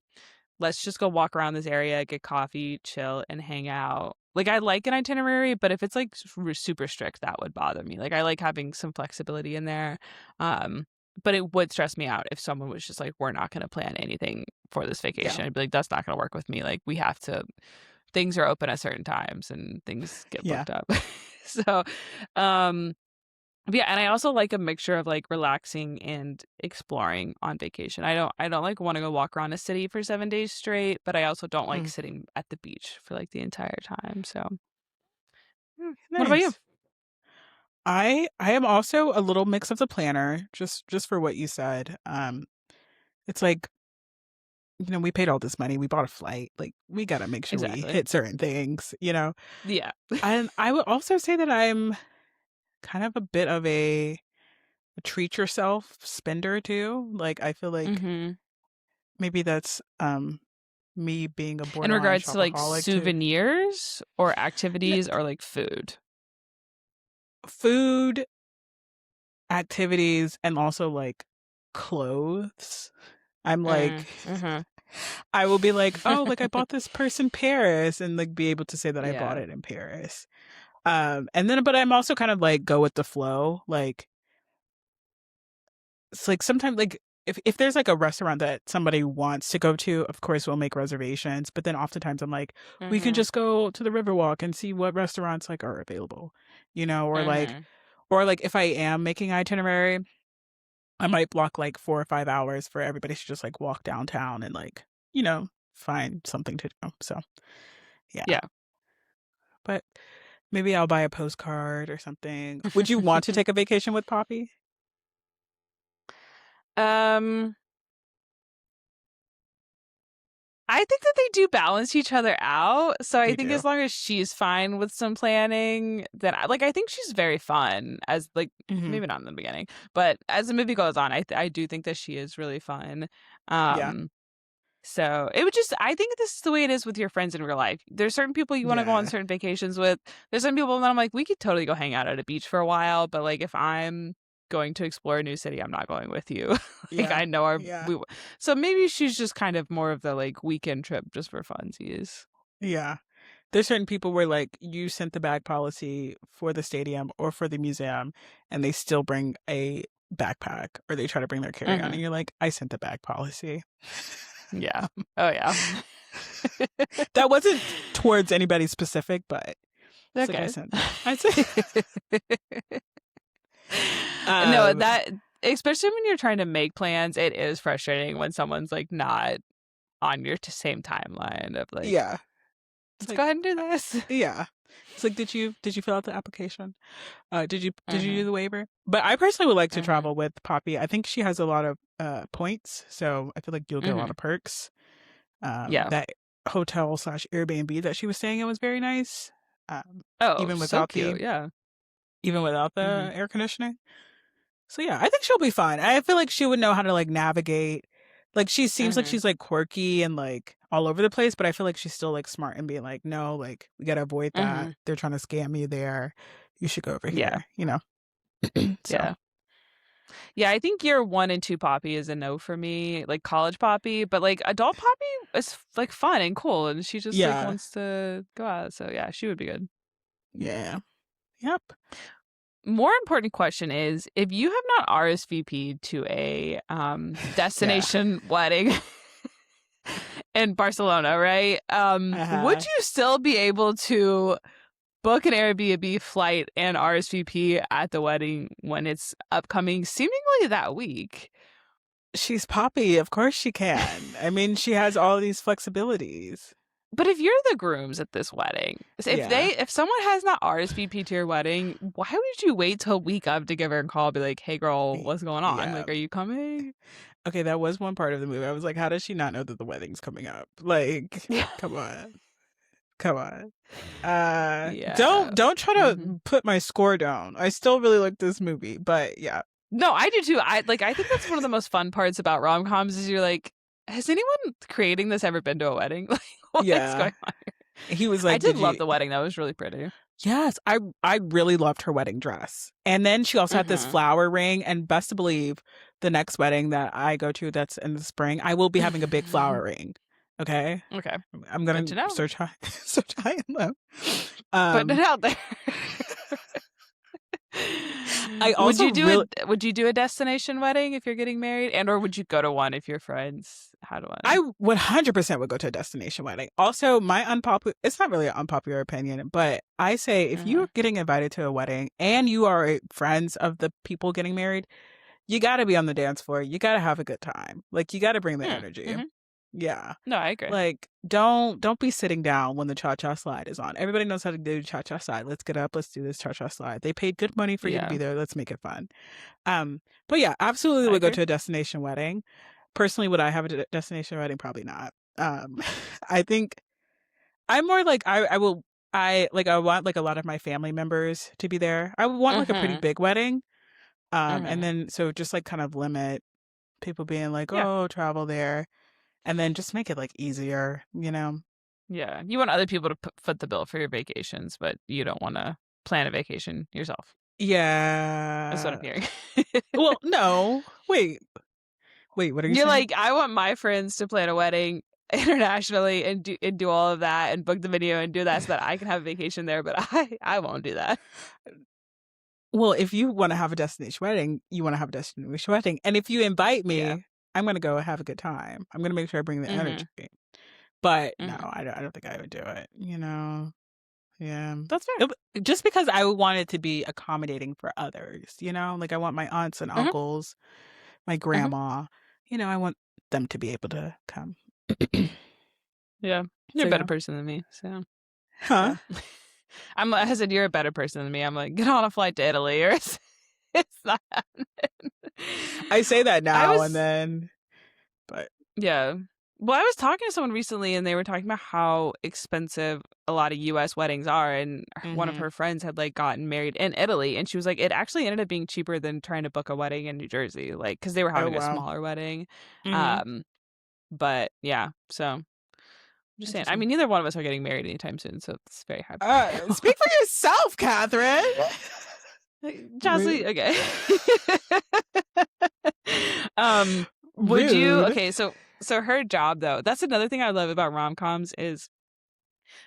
Speaker 1: Let's just go walk around this area, get coffee, chill, and hang out. Like I like an itinerary, but if it's like super strict, that would bother me. Like I like having some flexibility in there. Um, but it would stress me out if someone was just like, "We're not going to plan anything for this
Speaker 2: Yeah,
Speaker 1: vacation." I'd be like, "That's not going to work with me. Like we have to. Things are open at certain times, and things get
Speaker 2: yeah,
Speaker 1: booked up." So, um, yeah, and I also like a mixture of like relaxing and exploring on vacation. I don't like want to go walk around a city for 7 days straight, but I also don't like
Speaker 2: mm,
Speaker 1: sitting at the beach for like the entire time. So, what about you?
Speaker 2: nice. I am also a little mix of the planner, just for what you said. It's like we paid all this money, we bought a flight, like we gotta make sure we
Speaker 1: Exactly.
Speaker 2: hit certain things.
Speaker 1: Yeah.
Speaker 2: And I would also say that I'm kind of a bit of a treat yourself spender too. Like I feel like
Speaker 1: hmm
Speaker 2: maybe that's me being a
Speaker 1: In
Speaker 2: borderline
Speaker 1: regards to like
Speaker 2: shopaholic too.
Speaker 1: souvenirs or
Speaker 2: N-
Speaker 1: activities or like food.
Speaker 2: Food, activities, and also like clothes. I'm like
Speaker 1: Mm-hmm.
Speaker 2: I will be like, "Oh, like I bought this purse in Paris," and like be able to say that I bought
Speaker 1: Yeah.
Speaker 2: it in Paris. And then but I'm also kind of like go with the flow. Like it's like sometimes like if there's like a restaurant that somebody wants to go to, of course we'll make reservations. But then oftentimes I'm like, we can
Speaker 1: Mm-hmm.
Speaker 2: just go to the Riverwalk and see what restaurants like are available, or like
Speaker 1: Mm-hmm.
Speaker 2: if I am making itinerary, I might block like 4 or 5 hours for everybody to just like walk downtown and like, find something to do. So yeah.
Speaker 1: Yeah.
Speaker 2: But maybe I'll buy a postcard or something. Would you want to take a vacation with Poppy?
Speaker 1: um I think that they do balance each other out. So I
Speaker 2: They
Speaker 1: think
Speaker 2: do.
Speaker 1: as long as she's fine with some planning, then I think she's very fun as like
Speaker 2: hmm
Speaker 1: maybe not in the beginning, but as the movie goes on, I do think that she is really fun.
Speaker 2: Yeah.
Speaker 1: Um so it would just I think this is the way it is with your friends in real life. There's certain people you want to go on
Speaker 2: Yeah.
Speaker 1: certain vacations with. There's some people that I'm like, we could totally go hang out at a beach for a while, but like if I'm going to explore a new city, I'm not going with you. Like
Speaker 2: Yeah.
Speaker 1: I know our
Speaker 2: Yeah.
Speaker 1: we so maybe she's just kind of more of the like weekend trip just for funsies.
Speaker 2: Yeah. there's certain people where like you sent the bag policy for the stadium or for the museum, and they still bring a backpack or they try to bring their carry on,
Speaker 1: Hmm.
Speaker 2: and you're like, I sent the bag policy.
Speaker 1: Yeah. Oh yeah.
Speaker 2: That wasn't towards anybody specific, but it's like
Speaker 1: Okay.
Speaker 2: I said,
Speaker 1: No,
Speaker 2: um,
Speaker 1: that especially when you're trying to make plans, it is frustrating when someone's like not on your same timeline of like,
Speaker 2: yeah, it's
Speaker 1: let's
Speaker 2: like,
Speaker 1: go ahead and do this.
Speaker 2: yeah, it's like, did you fill out the application? Did you do
Speaker 1: Hmm.
Speaker 2: the waiver? But I personally would like to
Speaker 1: Hmm.
Speaker 2: travel with Poppy. I think she has a lot of points, so I feel like you'll get a lot
Speaker 1: Hmm.
Speaker 2: of perks.
Speaker 1: Yeah.
Speaker 2: That hotel slash Airbnb that she was staying in was very nice. Um,
Speaker 1: Oh,
Speaker 2: even
Speaker 1: so
Speaker 2: without the
Speaker 1: cute. Yeah.
Speaker 2: even without
Speaker 1: Hmm.
Speaker 2: the air conditioning. So yeah, I think she'll be fine. I feel like she would know how to like navigate. Like she seems like
Speaker 1: Hmm.
Speaker 2: she's like quirky and like all over the place, but I feel like she's still like smart and being like, no, like we gotta avoid that.
Speaker 1: Hmm.
Speaker 2: They're trying to scam you there. You should go over
Speaker 1: Yeah.
Speaker 2: here, you know. So
Speaker 1: Yeah. Yeah. I think year 1 and 2 Poppy is a no for me. Like college Poppy, but like adult Poppy is like fun and cool, and she just like
Speaker 2: yeah.
Speaker 1: wants to go out. So yeah, she would be good.
Speaker 2: Yeah. Yep.
Speaker 1: More important question is if you have not RSVP'd to a
Speaker 2: Yeah.
Speaker 1: destination wedding in Barcelona, right? Would
Speaker 2: Uh-huh.
Speaker 1: you still be able to book an Airbnb flight and RSVP at the wedding when it's upcoming, seemingly that week?
Speaker 2: She's Poppy. Of course she can. I mean, she has all these flexibilities.
Speaker 1: But if you're the grooms at this wedding,
Speaker 2: Yeah.
Speaker 1: if someone has not RSVP'd to your wedding, why would you wait till week up to give her a call? Be like, "Hey, girl, what's going on?
Speaker 2: Yeah.
Speaker 1: Like, are you coming?"
Speaker 2: Okay, that was one part of the movie. I was like, how does she not know that the wedding's coming up? Like,
Speaker 1: Yeah.
Speaker 2: come on. Come on.
Speaker 1: Yeah.
Speaker 2: Don't try
Speaker 1: Hmm.
Speaker 2: to put my score down. I still really like this movie, but yeah.
Speaker 1: No, I do too. I think that's one of the most fun parts about rom coms is you're like, has anyone creating this ever been to a wedding? Like, what is
Speaker 2: Yeah.
Speaker 1: going on here?
Speaker 2: He was
Speaker 1: I
Speaker 2: like,
Speaker 1: did
Speaker 2: "Did
Speaker 1: love
Speaker 2: you?"
Speaker 1: the wedding. That was really pretty.
Speaker 2: Yes, I really loved her wedding dress. And then she also had this
Speaker 1: Hmm.
Speaker 2: flower ring, and best to believe the next wedding that I go to that's in the spring, I will be having a big flower ring. Okay?
Speaker 1: Okay,
Speaker 2: I'm
Speaker 1: good
Speaker 2: going
Speaker 1: to
Speaker 2: to
Speaker 1: know.
Speaker 2: search high search high and low.
Speaker 1: Putting it
Speaker 2: Um
Speaker 1: out there.
Speaker 2: I also really
Speaker 1: Would you do a destination wedding if you're getting married, and or would you go to one if your friends had
Speaker 2: I
Speaker 1: one?
Speaker 2: 100% would go to a destination wedding. Also, my unpopular it's not really an unpopular opinion, but I say if
Speaker 1: Hmm.
Speaker 2: you're getting invited to a wedding and you are friends of the people getting married, you got to be on the dance floor. You got to have a good time. Like you got to bring the energy.
Speaker 1: Mm-hmm.
Speaker 2: Yeah.
Speaker 1: No, I agree.
Speaker 2: Like don't be sitting down when the cha-cha slide is on. Everybody knows how to do cha-cha slide. Let's get up, let's do this cha-cha slide. They paid good money for you to
Speaker 1: Yeah,
Speaker 2: be there. Let's make it fun. But yeah, absolutely
Speaker 1: I
Speaker 2: would go
Speaker 1: agree.
Speaker 2: to a destination wedding. Personally, would I have a destination wedding? Probably not. I think I'm more like I will I want like a lot of my family members to be there. I would want like a pretty
Speaker 1: Mm-hmm.
Speaker 2: big wedding. And
Speaker 1: Mm-hmm.
Speaker 2: then so just like kind of limit people being like,
Speaker 1: Yeah,
Speaker 2: oh, travel there, and then just make it like easier, you know?
Speaker 1: yeah. You want other people to foot the bill for your vacations, but you don't want to plan a vacation yourself. That's what I'm
Speaker 2: Yeah.
Speaker 1: hearing.
Speaker 2: Well, no. Wait, what are you
Speaker 1: You're
Speaker 2: saying?
Speaker 1: like, I want my friends to plan a wedding internationally and do all of that and book the video and do that so that I can have a vacation there, but I won't do that.
Speaker 2: Well, if you want to have a destination wedding, you want to have a destination wedding. And if you invite
Speaker 1: Yeah.
Speaker 2: me, I'm going to go have a good time. I'm going to make sure I bring the energy.
Speaker 1: Mm-hmm.
Speaker 2: But no,
Speaker 1: Mm-hmm.
Speaker 2: I don't think I would do it, you know? Yeah.
Speaker 1: That's fair.
Speaker 2: Just because I want it to be accommodating for others, you know? Like I want my aunts and
Speaker 1: Mm-hmm.
Speaker 2: uncles, my
Speaker 1: Mm-hmm.
Speaker 2: grandma, I want them to be able to come.
Speaker 1: Yeah. You're
Speaker 2: So
Speaker 1: a better
Speaker 2: yeah.
Speaker 1: person than me, so
Speaker 2: Huh?
Speaker 1: yeah. I said you're a better person than me. I'm like, get on a flight to Italy or it's not happening.
Speaker 2: I say that
Speaker 1: I
Speaker 2: now and
Speaker 1: was
Speaker 2: then, but
Speaker 1: Yeah. Well, I was talking to someone recently and they were talking about how expensive a lot of US weddings are, and one of
Speaker 2: hmm
Speaker 1: her friends had like gotten married in Italy, and she was like it actually ended up being cheaper than trying to book a wedding in New Jersey, like cuz they were
Speaker 2: oh
Speaker 1: having a
Speaker 2: wow.
Speaker 1: smaller wedding.
Speaker 2: hmm
Speaker 1: Um but yeah, so I'm just saying. I
Speaker 2: Interesting.
Speaker 1: mean, neither one of us are getting married anytime soon, so it's very
Speaker 2: Speak for yourself, Catherine.
Speaker 1: Jocelyn,
Speaker 2: Rude.
Speaker 1: okay. um would you
Speaker 2: Rude.
Speaker 1: okay, so her job though. That's another thing I love about rom-coms is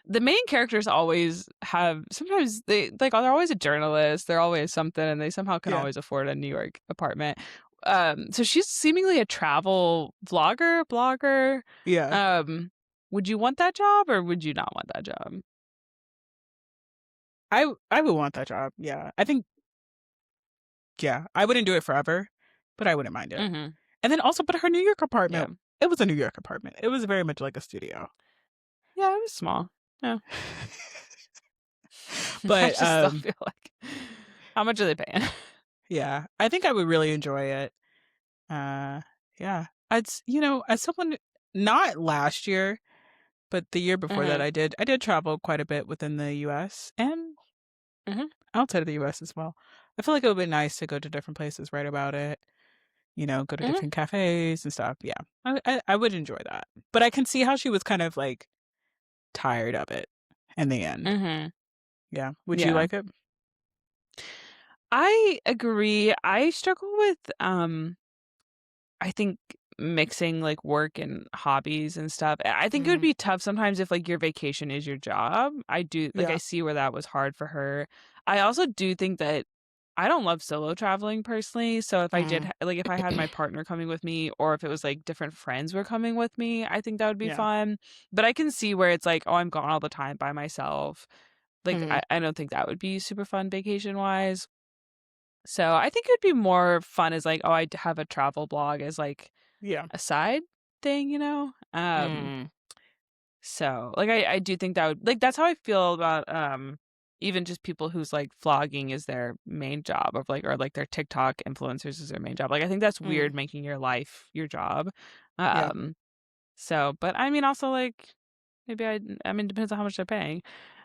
Speaker 1: the main characters always have sometimes they're always a journalist, they're always something, and they somehow can
Speaker 2: Yeah.
Speaker 1: always afford a New York apartment. So she's seemingly a travel blogger.
Speaker 2: Yeah.
Speaker 1: Um, would you want that job or would you not want that job?
Speaker 2: I would want that job. Yeah. I think yeah, I wouldn't do it forever, but I wouldn't mind it.
Speaker 1: Mm-hmm.
Speaker 2: And then also but her New York
Speaker 1: Yeah.
Speaker 2: apartment, it was a New York apartment. It was very much like a studio.
Speaker 1: Yeah, it was small. Yeah. I
Speaker 2: But
Speaker 1: just still feel like how much are they paying?
Speaker 2: yeah, I think I would really enjoy it. Yeah. It's as someone not last year, but the year before that
Speaker 1: Mm-hmm.
Speaker 2: I did travel quite a bit within the US and
Speaker 1: Mm-hmm.
Speaker 2: outside of the US as well. I feel like it would be nice to go to different places, write about it, go to
Speaker 1: Mm-hmm.
Speaker 2: different cafes and stuff. Yeah. I would enjoy that. But I can see how she was kind of like tired of it in the end.
Speaker 1: Mm-hmm.
Speaker 2: Yeah. Would you
Speaker 1: Yeah.
Speaker 2: like it?
Speaker 1: I agree. I struggle with I think mixing like work and hobbies and stuff. I think it would
Speaker 2: Hmm.
Speaker 1: be tough sometimes if like your vacation is your job. I do like I
Speaker 2: Yeah.
Speaker 1: see where that was hard for her. I also do think that I don't love solo traveling personally. So if I did
Speaker 2: Mm.
Speaker 1: like if I had my partner coming with me or if it was like different friends were coming with me, I think that would be
Speaker 2: Yeah.
Speaker 1: fun. But I can see where it's like, oh, I'm gone all the time by myself. Like
Speaker 2: Hmm.
Speaker 1: I don't think that would be super fun vacation wise. So I think it would be more fun as like, oh, I have a travel blog as like
Speaker 2: Yeah.
Speaker 1: a side thing, you know?
Speaker 2: Mm.
Speaker 1: So like I do think that would like that's how I feel about even just people whose like vlogging is their main job of like or like their TikTok influencers is their main job. Like I think that's
Speaker 2: Mm.
Speaker 1: weird making your life your job.
Speaker 2: Yeah.
Speaker 1: Um so but I mean also like maybe I mean depends on how much they're paying.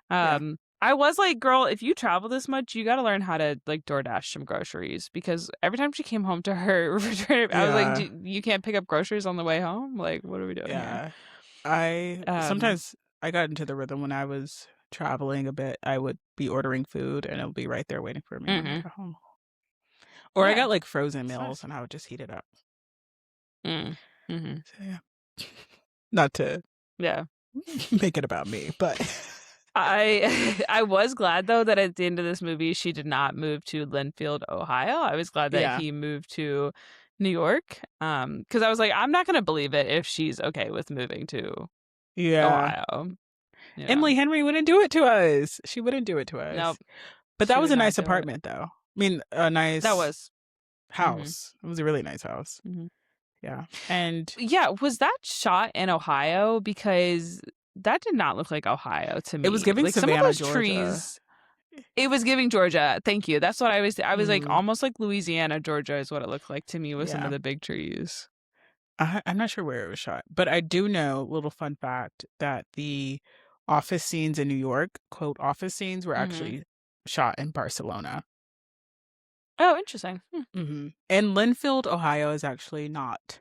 Speaker 2: Yeah.
Speaker 1: I was like, girl, if you travel this much, you got to learn how to like DoorDash some groceries because every time she came home to her refrigerator, I was like,
Speaker 2: Yeah.
Speaker 1: you can't pick up groceries on the way home? Like, what are we doing here?
Speaker 2: Yeah. I
Speaker 1: Um,
Speaker 2: sometimes I got into the rhythm when I was traveling a bit. I would be ordering food and it'll be right there waiting for me when I
Speaker 1: mhm.
Speaker 2: got home. Or I
Speaker 1: Yeah,
Speaker 2: got like frozen
Speaker 1: it's
Speaker 2: meals
Speaker 1: nice.
Speaker 2: and I would just heat it up.
Speaker 1: Mm, mhm.
Speaker 2: So yeah. Not to
Speaker 1: Yeah.
Speaker 2: make it about me, but
Speaker 1: I was glad though that at the end of this movie she did not move to Linfield, Ohio. I was glad that
Speaker 2: yeah.
Speaker 1: he moved to New York. Because I was like, I'm not gonna believe it if she's okay with moving to
Speaker 2: Yeah.
Speaker 1: Ohio. You know.
Speaker 2: Emily Henry wouldn't do it to us. She wouldn't do it to
Speaker 1: Nope.
Speaker 2: us. But
Speaker 1: She
Speaker 2: that was
Speaker 1: would
Speaker 2: a
Speaker 1: not
Speaker 2: nice
Speaker 1: do it.
Speaker 2: apartment though. I mean, a
Speaker 1: That
Speaker 2: nice
Speaker 1: was. Mhm,
Speaker 2: house. It was a really nice house.
Speaker 1: mhm.
Speaker 2: Yeah. And
Speaker 1: Yeah, was that shot in Ohio? Because that did not look like Ohio to
Speaker 2: it was
Speaker 1: me.
Speaker 2: giving
Speaker 1: Like some of
Speaker 2: Savannah,
Speaker 1: those
Speaker 2: Georgia.
Speaker 1: trees, it was giving Georgia. Thank you. That's what I was like
Speaker 2: Mm,
Speaker 1: almost like Louisiana, Georgia is what it looked like to me with some of
Speaker 2: yeah.
Speaker 1: the big trees.
Speaker 2: I'm not sure where it was shot, but I do know, little fun fact, that the office scenes in New York, quote, office scenes were
Speaker 1: Mhm.
Speaker 2: actually shot in Barcelona.
Speaker 1: Oh, interesting. Hmm.
Speaker 2: And Linfield, Ohio is actually not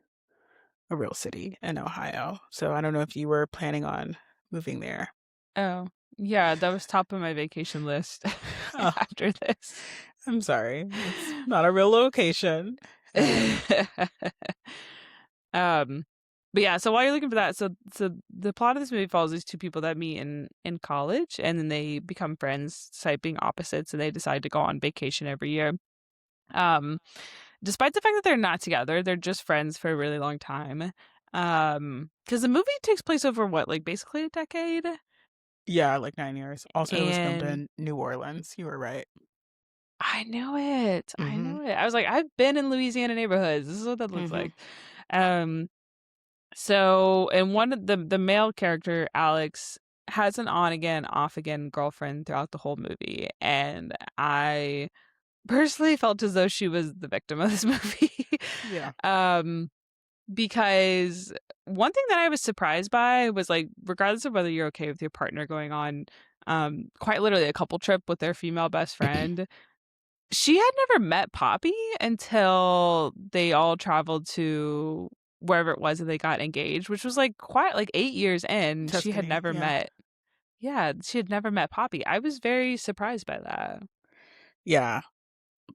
Speaker 2: a real city in Ohio. So I don't know if you were planning on moving there.
Speaker 1: Oh, yeah, that was top of my vacation list
Speaker 2: Oh,
Speaker 1: after this.
Speaker 2: I'm sorry. It's not a real location. Um,
Speaker 1: Um, but yeah, so while you're looking for that, so the plot of this movie follows these two people that meet in college, and then they become friends, despite being opposites, and they decide to go on vacation every year. Um, despite the fact that they're not together, they're just friends for a really long time. Because the movie takes place over what, like basically a decade,
Speaker 2: yeah, like 9 years. Also, it was filmed
Speaker 1: and
Speaker 2: in New Orleans. You were right.
Speaker 1: I know it. I
Speaker 2: Mm-hmm.
Speaker 1: know it. I was like, I've been in Louisiana neighborhoods. This is what that looks
Speaker 2: Mm-hmm.
Speaker 1: like. Um, So, and one of the male character, Alex, has an on again, off again girlfriend throughout the whole movie, and I personally felt as though she was the victim of this movie.
Speaker 2: Yeah.
Speaker 1: um, because one thing that I was surprised by was like, regardless of whether you're okay with your partner going on, quite literally a couple trip with their female best friend, she had never met Poppy until they all traveled to wherever it was that they got engaged, which was like quite like 8 years in. She had
Speaker 2: Tuscany.
Speaker 1: never
Speaker 2: Yeah.
Speaker 1: met Yeah, she had never met Poppy. I was very surprised by that.
Speaker 2: Yeah.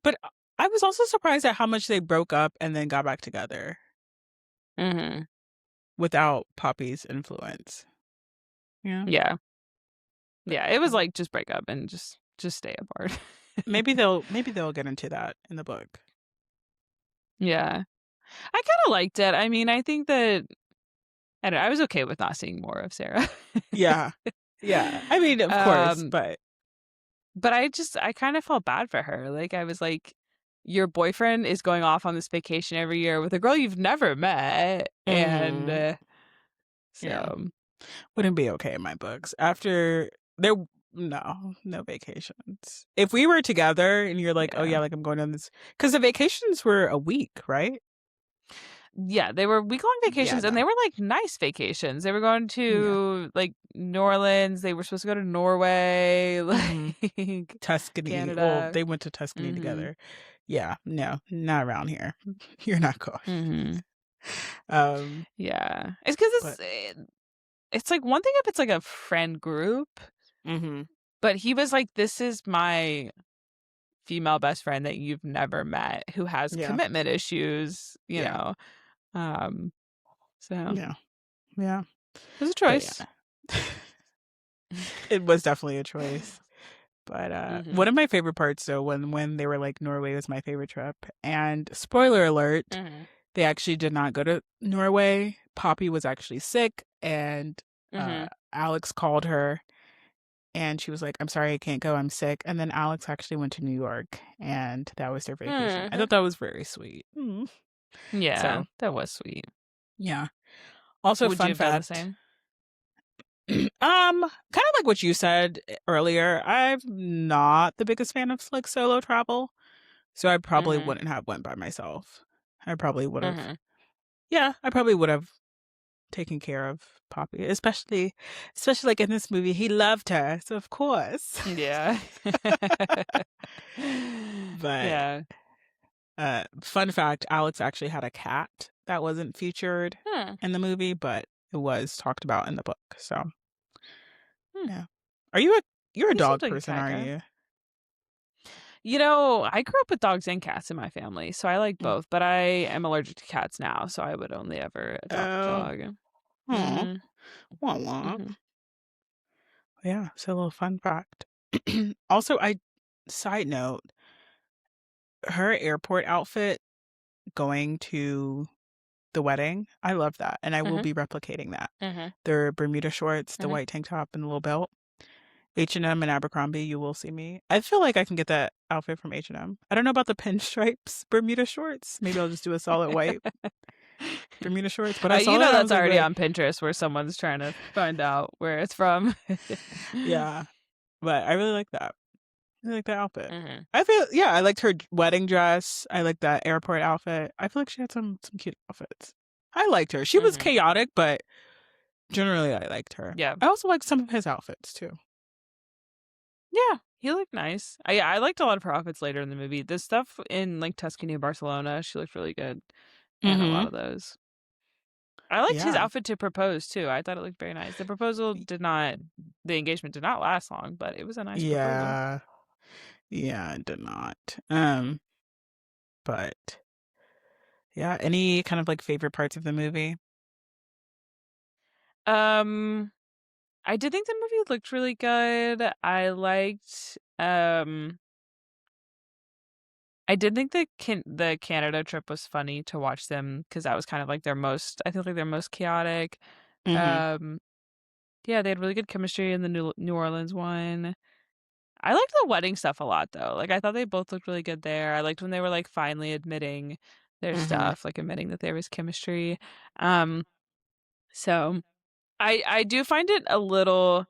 Speaker 2: But I was also surprised at how much they broke up and then got back together
Speaker 1: Mhm.
Speaker 2: without Poppy's influence. Yeah.
Speaker 1: Yeah. Yeah, it was like just break up and just stay apart.
Speaker 2: Maybe they'll get into that in the book.
Speaker 1: Yeah. I kind of liked it. I mean, I think that I don't know, I was okay with not seeing more of Sarah.
Speaker 2: Yeah. Yeah. I mean, of course,
Speaker 1: um,
Speaker 2: but
Speaker 1: but I kind of felt bad for her. Like I was like, your boyfriend is going off on this vacation every year with a girl you've never met, and
Speaker 2: mhm. Yeah.
Speaker 1: so
Speaker 2: Wouldn't be okay in my books. After there no vacations. If we were together and you're like, "Oh
Speaker 1: yeah.
Speaker 2: yeah, like I'm going on this," cuz the vacations were a week, right?
Speaker 1: Yeah, they were week-long
Speaker 2: Yeah,
Speaker 1: vacations, and
Speaker 2: no.
Speaker 1: they were, like, nice vacations. They were going
Speaker 2: Yeah.
Speaker 1: to, like, New Orleans, they were supposed to go to Norway,
Speaker 2: Mhm.
Speaker 1: like,
Speaker 2: Tuscany. Well,
Speaker 1: Canada.
Speaker 2: they went to Tuscany
Speaker 1: Mhm,
Speaker 2: together. Yeah, no, not around here. You're not going.
Speaker 1: mhm.
Speaker 2: Um,
Speaker 1: Yeah. It's 'cause
Speaker 2: but
Speaker 1: it's, like, one thing if it's, like, a friend group,
Speaker 2: mhm.
Speaker 1: but he was like, "This is my female best friend that you've never met who has
Speaker 2: Yeah.
Speaker 1: commitment issues,"
Speaker 2: Yeah.
Speaker 1: um, so
Speaker 2: Yeah. Yeah.
Speaker 1: it was a
Speaker 2: But
Speaker 1: choice.
Speaker 2: yeah. It was definitely a choice. But one
Speaker 1: Mhm,
Speaker 2: of my favorite parts though when they were like Norway was my favorite trip. And spoiler alert,
Speaker 1: mhm,
Speaker 2: they actually did not go to Norway. Poppy was actually sick and
Speaker 1: mhm,
Speaker 2: Alex called her and she was like, "I'm sorry I can't go. I'm sick." And then Alex actually went to New York and that was their vacation. I
Speaker 1: mhm.
Speaker 2: thought that was very sweet. Mm.
Speaker 1: Yeah,
Speaker 2: So,
Speaker 1: that was sweet.
Speaker 2: yeah. Also
Speaker 1: Would you
Speaker 2: fun
Speaker 1: have done the
Speaker 2: fact,
Speaker 1: same?
Speaker 2: kind of like what you said earlier, I'm not the biggest fan of like solo travel. So I probably
Speaker 1: Mhm,
Speaker 2: wouldn't have went by myself. I probably would have.
Speaker 1: mhm.
Speaker 2: Yeah, I probably would have taken care of Poppy, especially like in this movie, he loved her, so of course.
Speaker 1: Yeah.
Speaker 2: But
Speaker 1: Yeah.
Speaker 2: fun fact, Alex actually had a cat that wasn't featured
Speaker 1: Hmm,
Speaker 2: in the movie, but it was talked about in the book. So
Speaker 1: hmm.
Speaker 2: yeah, are you a you're a
Speaker 1: He seems
Speaker 2: dog
Speaker 1: like a
Speaker 2: person,
Speaker 1: cat
Speaker 2: aren't
Speaker 1: guy.
Speaker 2: you?
Speaker 1: I grew up with dogs and cats in my family, so I like
Speaker 2: Mm.
Speaker 1: both, but I am allergic to cats now, so I would only ever adopt a
Speaker 2: Oh,
Speaker 1: dog.
Speaker 2: oh,
Speaker 1: Mhm,
Speaker 2: wah wah.
Speaker 1: mhm.
Speaker 2: Yeah, so a little fun fact. Also, I side note, her airport outfit going to the wedding, I love that, and I will
Speaker 1: Mhm,
Speaker 2: be replicating that.
Speaker 1: mhm,
Speaker 2: Their Bermuda shorts, the
Speaker 1: mhm.
Speaker 2: white tank top, and the little belt. H&M and Abercrombie, you will see me. I feel like I can get that outfit from H&M. I don't know about the pinstripes Bermuda shorts. Maybe I'll just do a solid white Bermuda shorts, but I
Speaker 1: You
Speaker 2: saw
Speaker 1: know
Speaker 2: that, I
Speaker 1: that's
Speaker 2: was like
Speaker 1: already
Speaker 2: like,
Speaker 1: on Pinterest where someone's trying to find out where it's from.
Speaker 2: yeah, but I really like that. I like that outfit.
Speaker 1: Mhm,
Speaker 2: I feel yeah, I liked her wedding dress. I liked that airport outfit. I feel like she had some cute outfits. I liked her. She was
Speaker 1: mhm.
Speaker 2: chaotic, but generally I liked her.
Speaker 1: Yeah.
Speaker 2: I also liked some of his outfits too.
Speaker 1: Yeah, he looked nice. I liked a lot of her outfits later in the movie. The stuff in, like, Tuscany and Barcelona, she looked really good in a lot
Speaker 2: Mhm.
Speaker 1: of those. I liked his
Speaker 2: Yeah.
Speaker 1: outfit to propose too. I thought it looked very nice. The engagement did not last long, but it was a nice proposal.
Speaker 2: Yeah. Yeah, it did not. But yeah, any kind of like favorite parts of the movie?
Speaker 1: Um, I did think the movie looked really good. I did think the Canada trip was funny to watch them because that was kind of like I think like their most chaotic.
Speaker 2: Mhm.
Speaker 1: Um, yeah, they had really good chemistry in the New Orleans one. I liked the wedding stuff a lot though. Like I thought they both looked really good there. I liked when they were like finally admitting their
Speaker 2: Mhm.
Speaker 1: stuff, like admitting that there was chemistry. Um, so I do find it a little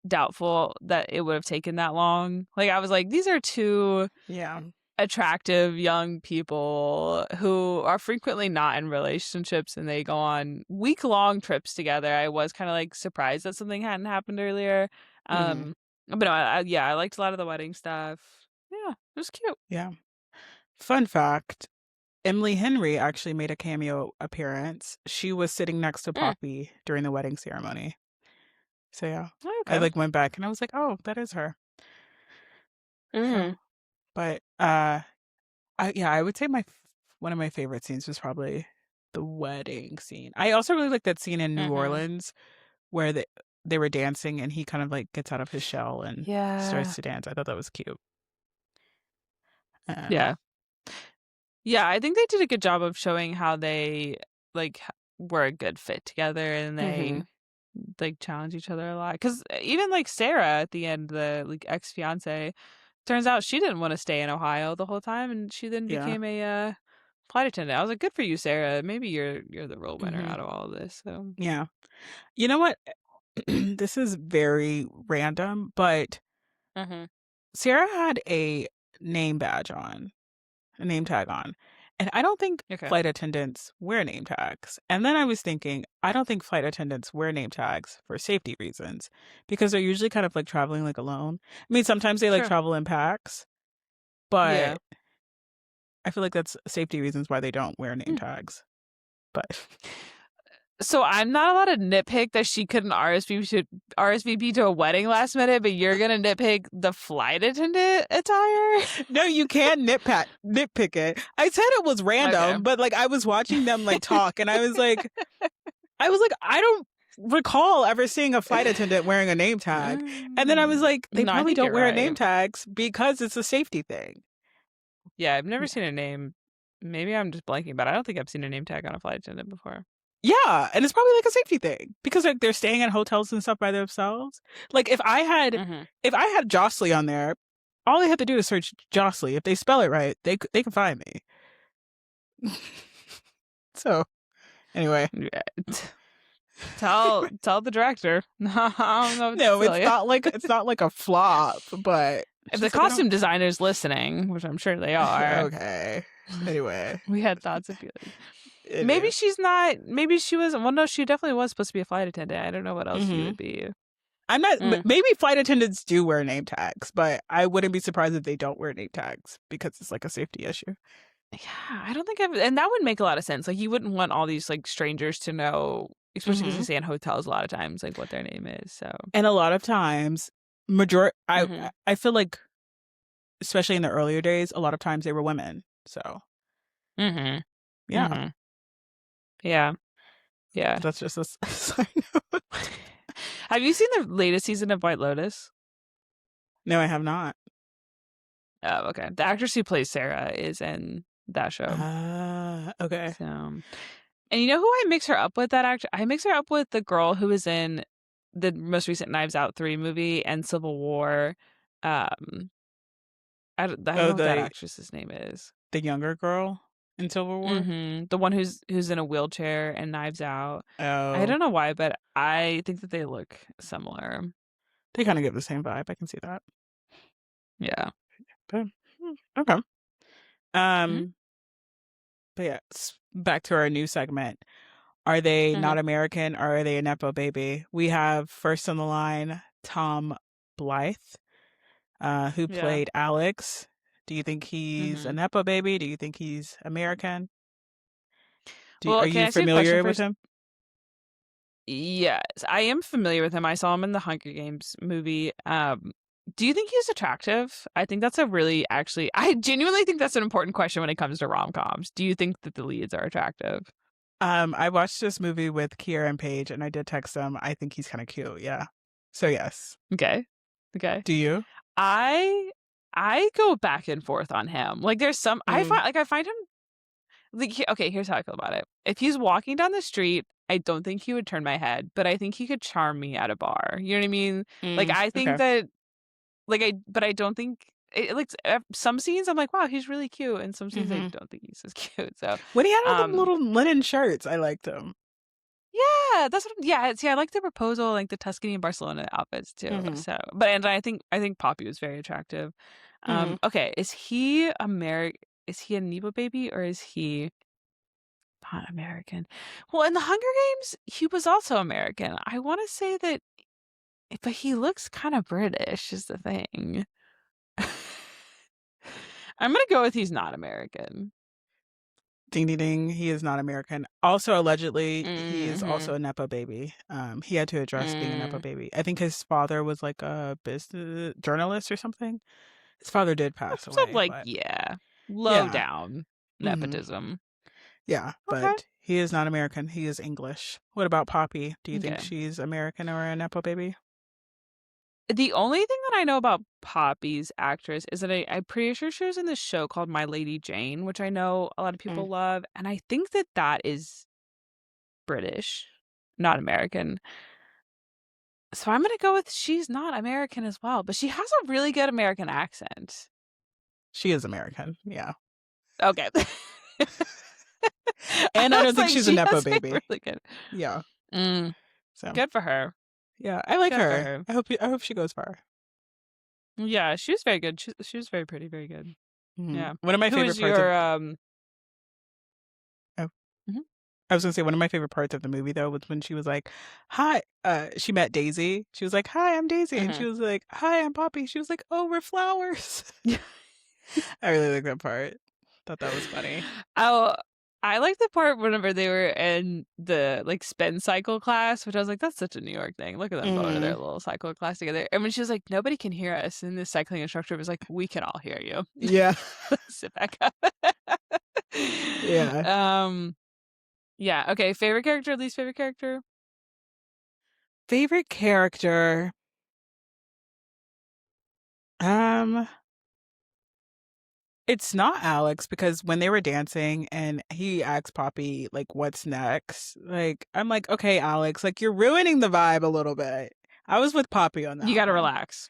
Speaker 1: doubtful that it would have taken that long. Like I was like, these are two
Speaker 2: Yeah.
Speaker 1: attractive young people who are frequently not in relationships and they go on week-long trips together. I was kind of like surprised that something hadn't happened earlier.
Speaker 2: Mhm.
Speaker 1: But no, yeah, I liked a lot of the wedding stuff. Yeah, it was cute.
Speaker 2: Yeah. Fun fact, Emily Henry actually made a cameo appearance. She was sitting next to
Speaker 1: Mm,
Speaker 2: Poppy during the wedding ceremony. So yeah, I
Speaker 1: okay.
Speaker 2: like went back and I was like, "Oh, that is her."
Speaker 1: Mm-hmm.
Speaker 2: So, but I would say one of my favorite scenes was probably the wedding scene. I also really like that scene in New
Speaker 1: Mm-hmm.
Speaker 2: Orleans where they were dancing and he kind of like gets out of his shell and starts
Speaker 1: Yeah.
Speaker 2: to dance. I thought that was cute. Um,
Speaker 1: Yeah. Yeah, I think they did a good job of showing how they like were a good fit together and
Speaker 2: hmm
Speaker 1: they like challenge each other a lot. Because even like Sarah at the end, the like ex fiance, turns out she didn't want to stay in Ohio the whole time, and she then
Speaker 2: Yeah.
Speaker 1: became a flight attendant. I was like, good for you, Sarah. Maybe you're the real winner
Speaker 2: hmm
Speaker 1: out of all of this. So,
Speaker 2: Yeah. You know what? This is very random, but
Speaker 1: hmm
Speaker 2: Sarah had a name badge on, a name tag on. And I don't think
Speaker 1: okay,
Speaker 2: flight attendants wear name tags. And then I was thinking, I don't think flight attendants wear name tags for safety reasons because they're usually kind of like traveling like alone. I mean, sometimes they like
Speaker 1: sure,
Speaker 2: travel in packs, but
Speaker 1: yeah.
Speaker 2: I feel like that's safety reasons why they don't wear name
Speaker 1: Mm.
Speaker 2: tags. But
Speaker 1: So I'm not allowed to nitpick that she couldn't RSVP to a wedding last minute, but you're gonna nitpick the flight attendant attire.
Speaker 2: no, you can nitpick it. I said it was
Speaker 1: Okay.
Speaker 2: random, but like I was watching them like talk and I was like, I don't recall ever seeing a flight attendant wearing a name tag. And then I was like, they
Speaker 1: No, I
Speaker 2: probably
Speaker 1: think
Speaker 2: don't
Speaker 1: you're
Speaker 2: wear name
Speaker 1: right.
Speaker 2: tags because it's a safety thing.
Speaker 1: Yeah, I've never
Speaker 2: Yeah.
Speaker 1: seen a name. Maybe I'm just blanking, but I don't think I've seen a name tag on a flight attendant before.
Speaker 2: Yeah, and it's probably like a safety thing because like they're staying at hotels and stuff by themselves. Like
Speaker 1: hmm
Speaker 2: if I had Jocelyn on there, all they have to do is search Jocelyn. If they spell it right, they can find me. So anyway,
Speaker 1: Yeah. Tell the director. I don't know what to
Speaker 2: no,
Speaker 1: tell you.
Speaker 2: it's not like a flop, but it's
Speaker 1: If the
Speaker 2: just like I don't.
Speaker 1: costume designer's listening, which I'm sure they are,
Speaker 2: Okay. Anyway,
Speaker 1: we had thoughts of feelings. Maybe
Speaker 2: anyway.
Speaker 1: she's not. Maybe she was. Well, no, she definitely was supposed to be a flight attendant. I don't know what else she
Speaker 2: hmm
Speaker 1: would be.
Speaker 2: I'm not.
Speaker 1: Mm.
Speaker 2: Maybe flight attendants do wear name tags, but I wouldn't be surprised if they don't wear name tags because it's like a safety issue.
Speaker 1: Yeah, I don't think I've. And that would make a lot of sense. Like, you wouldn't want all these like strangers to know, especially because they
Speaker 2: hmm
Speaker 1: stay in hotels a lot of times, like what their name is. So.
Speaker 2: And a lot of times, major.
Speaker 1: hmm
Speaker 2: I feel like, especially in the earlier days, a lot of times they were women. So
Speaker 1: hmm
Speaker 2: yeah,
Speaker 1: hmm Yeah. Yeah.
Speaker 2: but that's just a side note.
Speaker 1: Have you seen the latest season of White Lotus?
Speaker 2: No, I have not.
Speaker 1: Oh, okay. The actress who plays Sarah is in that show.
Speaker 2: Okay.
Speaker 1: So, and you know who I mix her up with? That actor. I mix her up with the girl who was in the most recent Knives Out 3 movie and Civil War. Um, I don't
Speaker 2: Oh,
Speaker 1: know what that actress's name is.
Speaker 2: the younger girl in Civil War.
Speaker 1: The one who's in a wheelchair and Knives Out. I
Speaker 2: Oh,
Speaker 1: don't know why, but I think that they look similar.
Speaker 2: they kind of give the same vibe. I can see that.
Speaker 1: Yeah.
Speaker 2: But, okay.
Speaker 1: hmm
Speaker 2: Um, but yeah, back to our new segment. Are they not
Speaker 1: hmm
Speaker 2: American or are they a Nepo baby? We have first on the line Tom Blythe, who
Speaker 1: Yeah.
Speaker 2: played Alex. Do you think he's a
Speaker 1: hmm
Speaker 2: Nepo baby? Do you think he's American? Are
Speaker 1: Well, can
Speaker 2: you
Speaker 1: I ask you a question
Speaker 2: familiar with
Speaker 1: first?
Speaker 2: him?
Speaker 1: Yes, I am familiar with him. I saw him in the Hunger Games movie. Do you think he's attractive? I think that's a really actually I genuinely think that's an important question when it comes to rom-coms. Do you think that the leads are attractive?
Speaker 2: I watched this movie with Kiera and Paige, and I did text them. I think he's kind of cute. Yeah. So yes.
Speaker 1: Okay. Okay.
Speaker 2: Do you?
Speaker 1: I I go back and forth on him. Like there's some
Speaker 2: Mm,
Speaker 1: I find him like okay, here's how I feel about it. If he's walking down the street, I don't think he would turn my head, but I think he could charm me at a bar. You know what I mean? Like I think
Speaker 2: okay.
Speaker 1: that like but I don't think like some scenes I'm like, wow, he's really cute, and some scenes I
Speaker 2: hmm
Speaker 1: don't think he's as cute. So,
Speaker 2: When he had all the
Speaker 1: um,
Speaker 2: little linen shirts, I liked them.
Speaker 1: yeah, that's what. Yeah, see, I like the proposal, like the Tuscany and Barcelona outfits too.
Speaker 2: hmm
Speaker 1: So, but and I think Poppy was very attractive.
Speaker 2: hmm
Speaker 1: Okay, is he American? Is he a Nebo baby or is he not American? Well, in the Hunger Games, he was also American. I want to say that, but he looks kind of British. Is the thing. I'm gonna go with he's not American.
Speaker 2: Ding ding ding. He is not American. Also, allegedly, he is
Speaker 1: Mm-hmm.
Speaker 2: also a Nepo baby. He had to address being a Nepo
Speaker 1: Mm.
Speaker 2: baby. I think his father was like a business journalist or something. His father did pass
Speaker 1: So
Speaker 2: away,
Speaker 1: like,
Speaker 2: but
Speaker 1: yeah, low
Speaker 2: yeah.
Speaker 1: down
Speaker 2: hmm
Speaker 1: nepotism.
Speaker 2: Yeah,
Speaker 1: Okay.
Speaker 2: but he is not American. He is English. What about Poppy? Do you think
Speaker 1: Okay.
Speaker 2: she's American or a Nepo baby?
Speaker 1: The only thing that I know about Poppy's actress is that I'm pretty sure she was in this show called My Lady Jane, which I know a lot of
Speaker 2: Mm.
Speaker 1: people love, and I think that that is British, not American. So I'm gonna go with she's not American as well, but she has a really good American accent.
Speaker 2: She is American. Yeah.
Speaker 1: Okay. I
Speaker 2: And I don't
Speaker 1: was
Speaker 2: think
Speaker 1: like,
Speaker 2: she's a
Speaker 1: she
Speaker 2: Nepo
Speaker 1: has a
Speaker 2: baby.
Speaker 1: really good.
Speaker 2: Yeah.
Speaker 1: Mm,
Speaker 2: So,
Speaker 1: good for her.
Speaker 2: yeah, I like
Speaker 1: Good for
Speaker 2: her.
Speaker 1: her.
Speaker 2: I hope she goes far.
Speaker 1: Yeah, she was very good. She was very pretty, very good.
Speaker 2: Mhm.
Speaker 1: Yeah.
Speaker 2: One of my
Speaker 1: Who
Speaker 2: favorite
Speaker 1: was
Speaker 2: parts of
Speaker 1: your
Speaker 2: oh,
Speaker 1: mhm,
Speaker 2: I was gonna say one of my favorite parts of the movie though was when she was like, "Hi," she met Daisy. She was like, "Hi, I'm Daisy," and she
Speaker 1: mhm.
Speaker 2: was like, "Hi, I'm Poppy." She was like, "Oh, we're flowers." I really like that part. Thought that was funny.
Speaker 1: Oh, I like the part whenever they were in the like spin cycle class, which I was like, that's such a New York thing. Look at them going to their
Speaker 2: Mm.
Speaker 1: little cycle class together. And when she was like, nobody can hear us, and the cycling instructor was like, we can all hear you.
Speaker 2: Yeah.
Speaker 1: Sit back up.
Speaker 2: Yeah.
Speaker 1: um, yeah. Okay. Favorite character, least favorite character.
Speaker 2: Favorite character. Um, it's not Alex because when they were dancing and he asked Poppy like what's next, like I'm like, okay, Alex, like you're ruining the vibe a little bit. I was with Poppy on
Speaker 1: You
Speaker 2: that
Speaker 1: got to
Speaker 2: one.
Speaker 1: relax.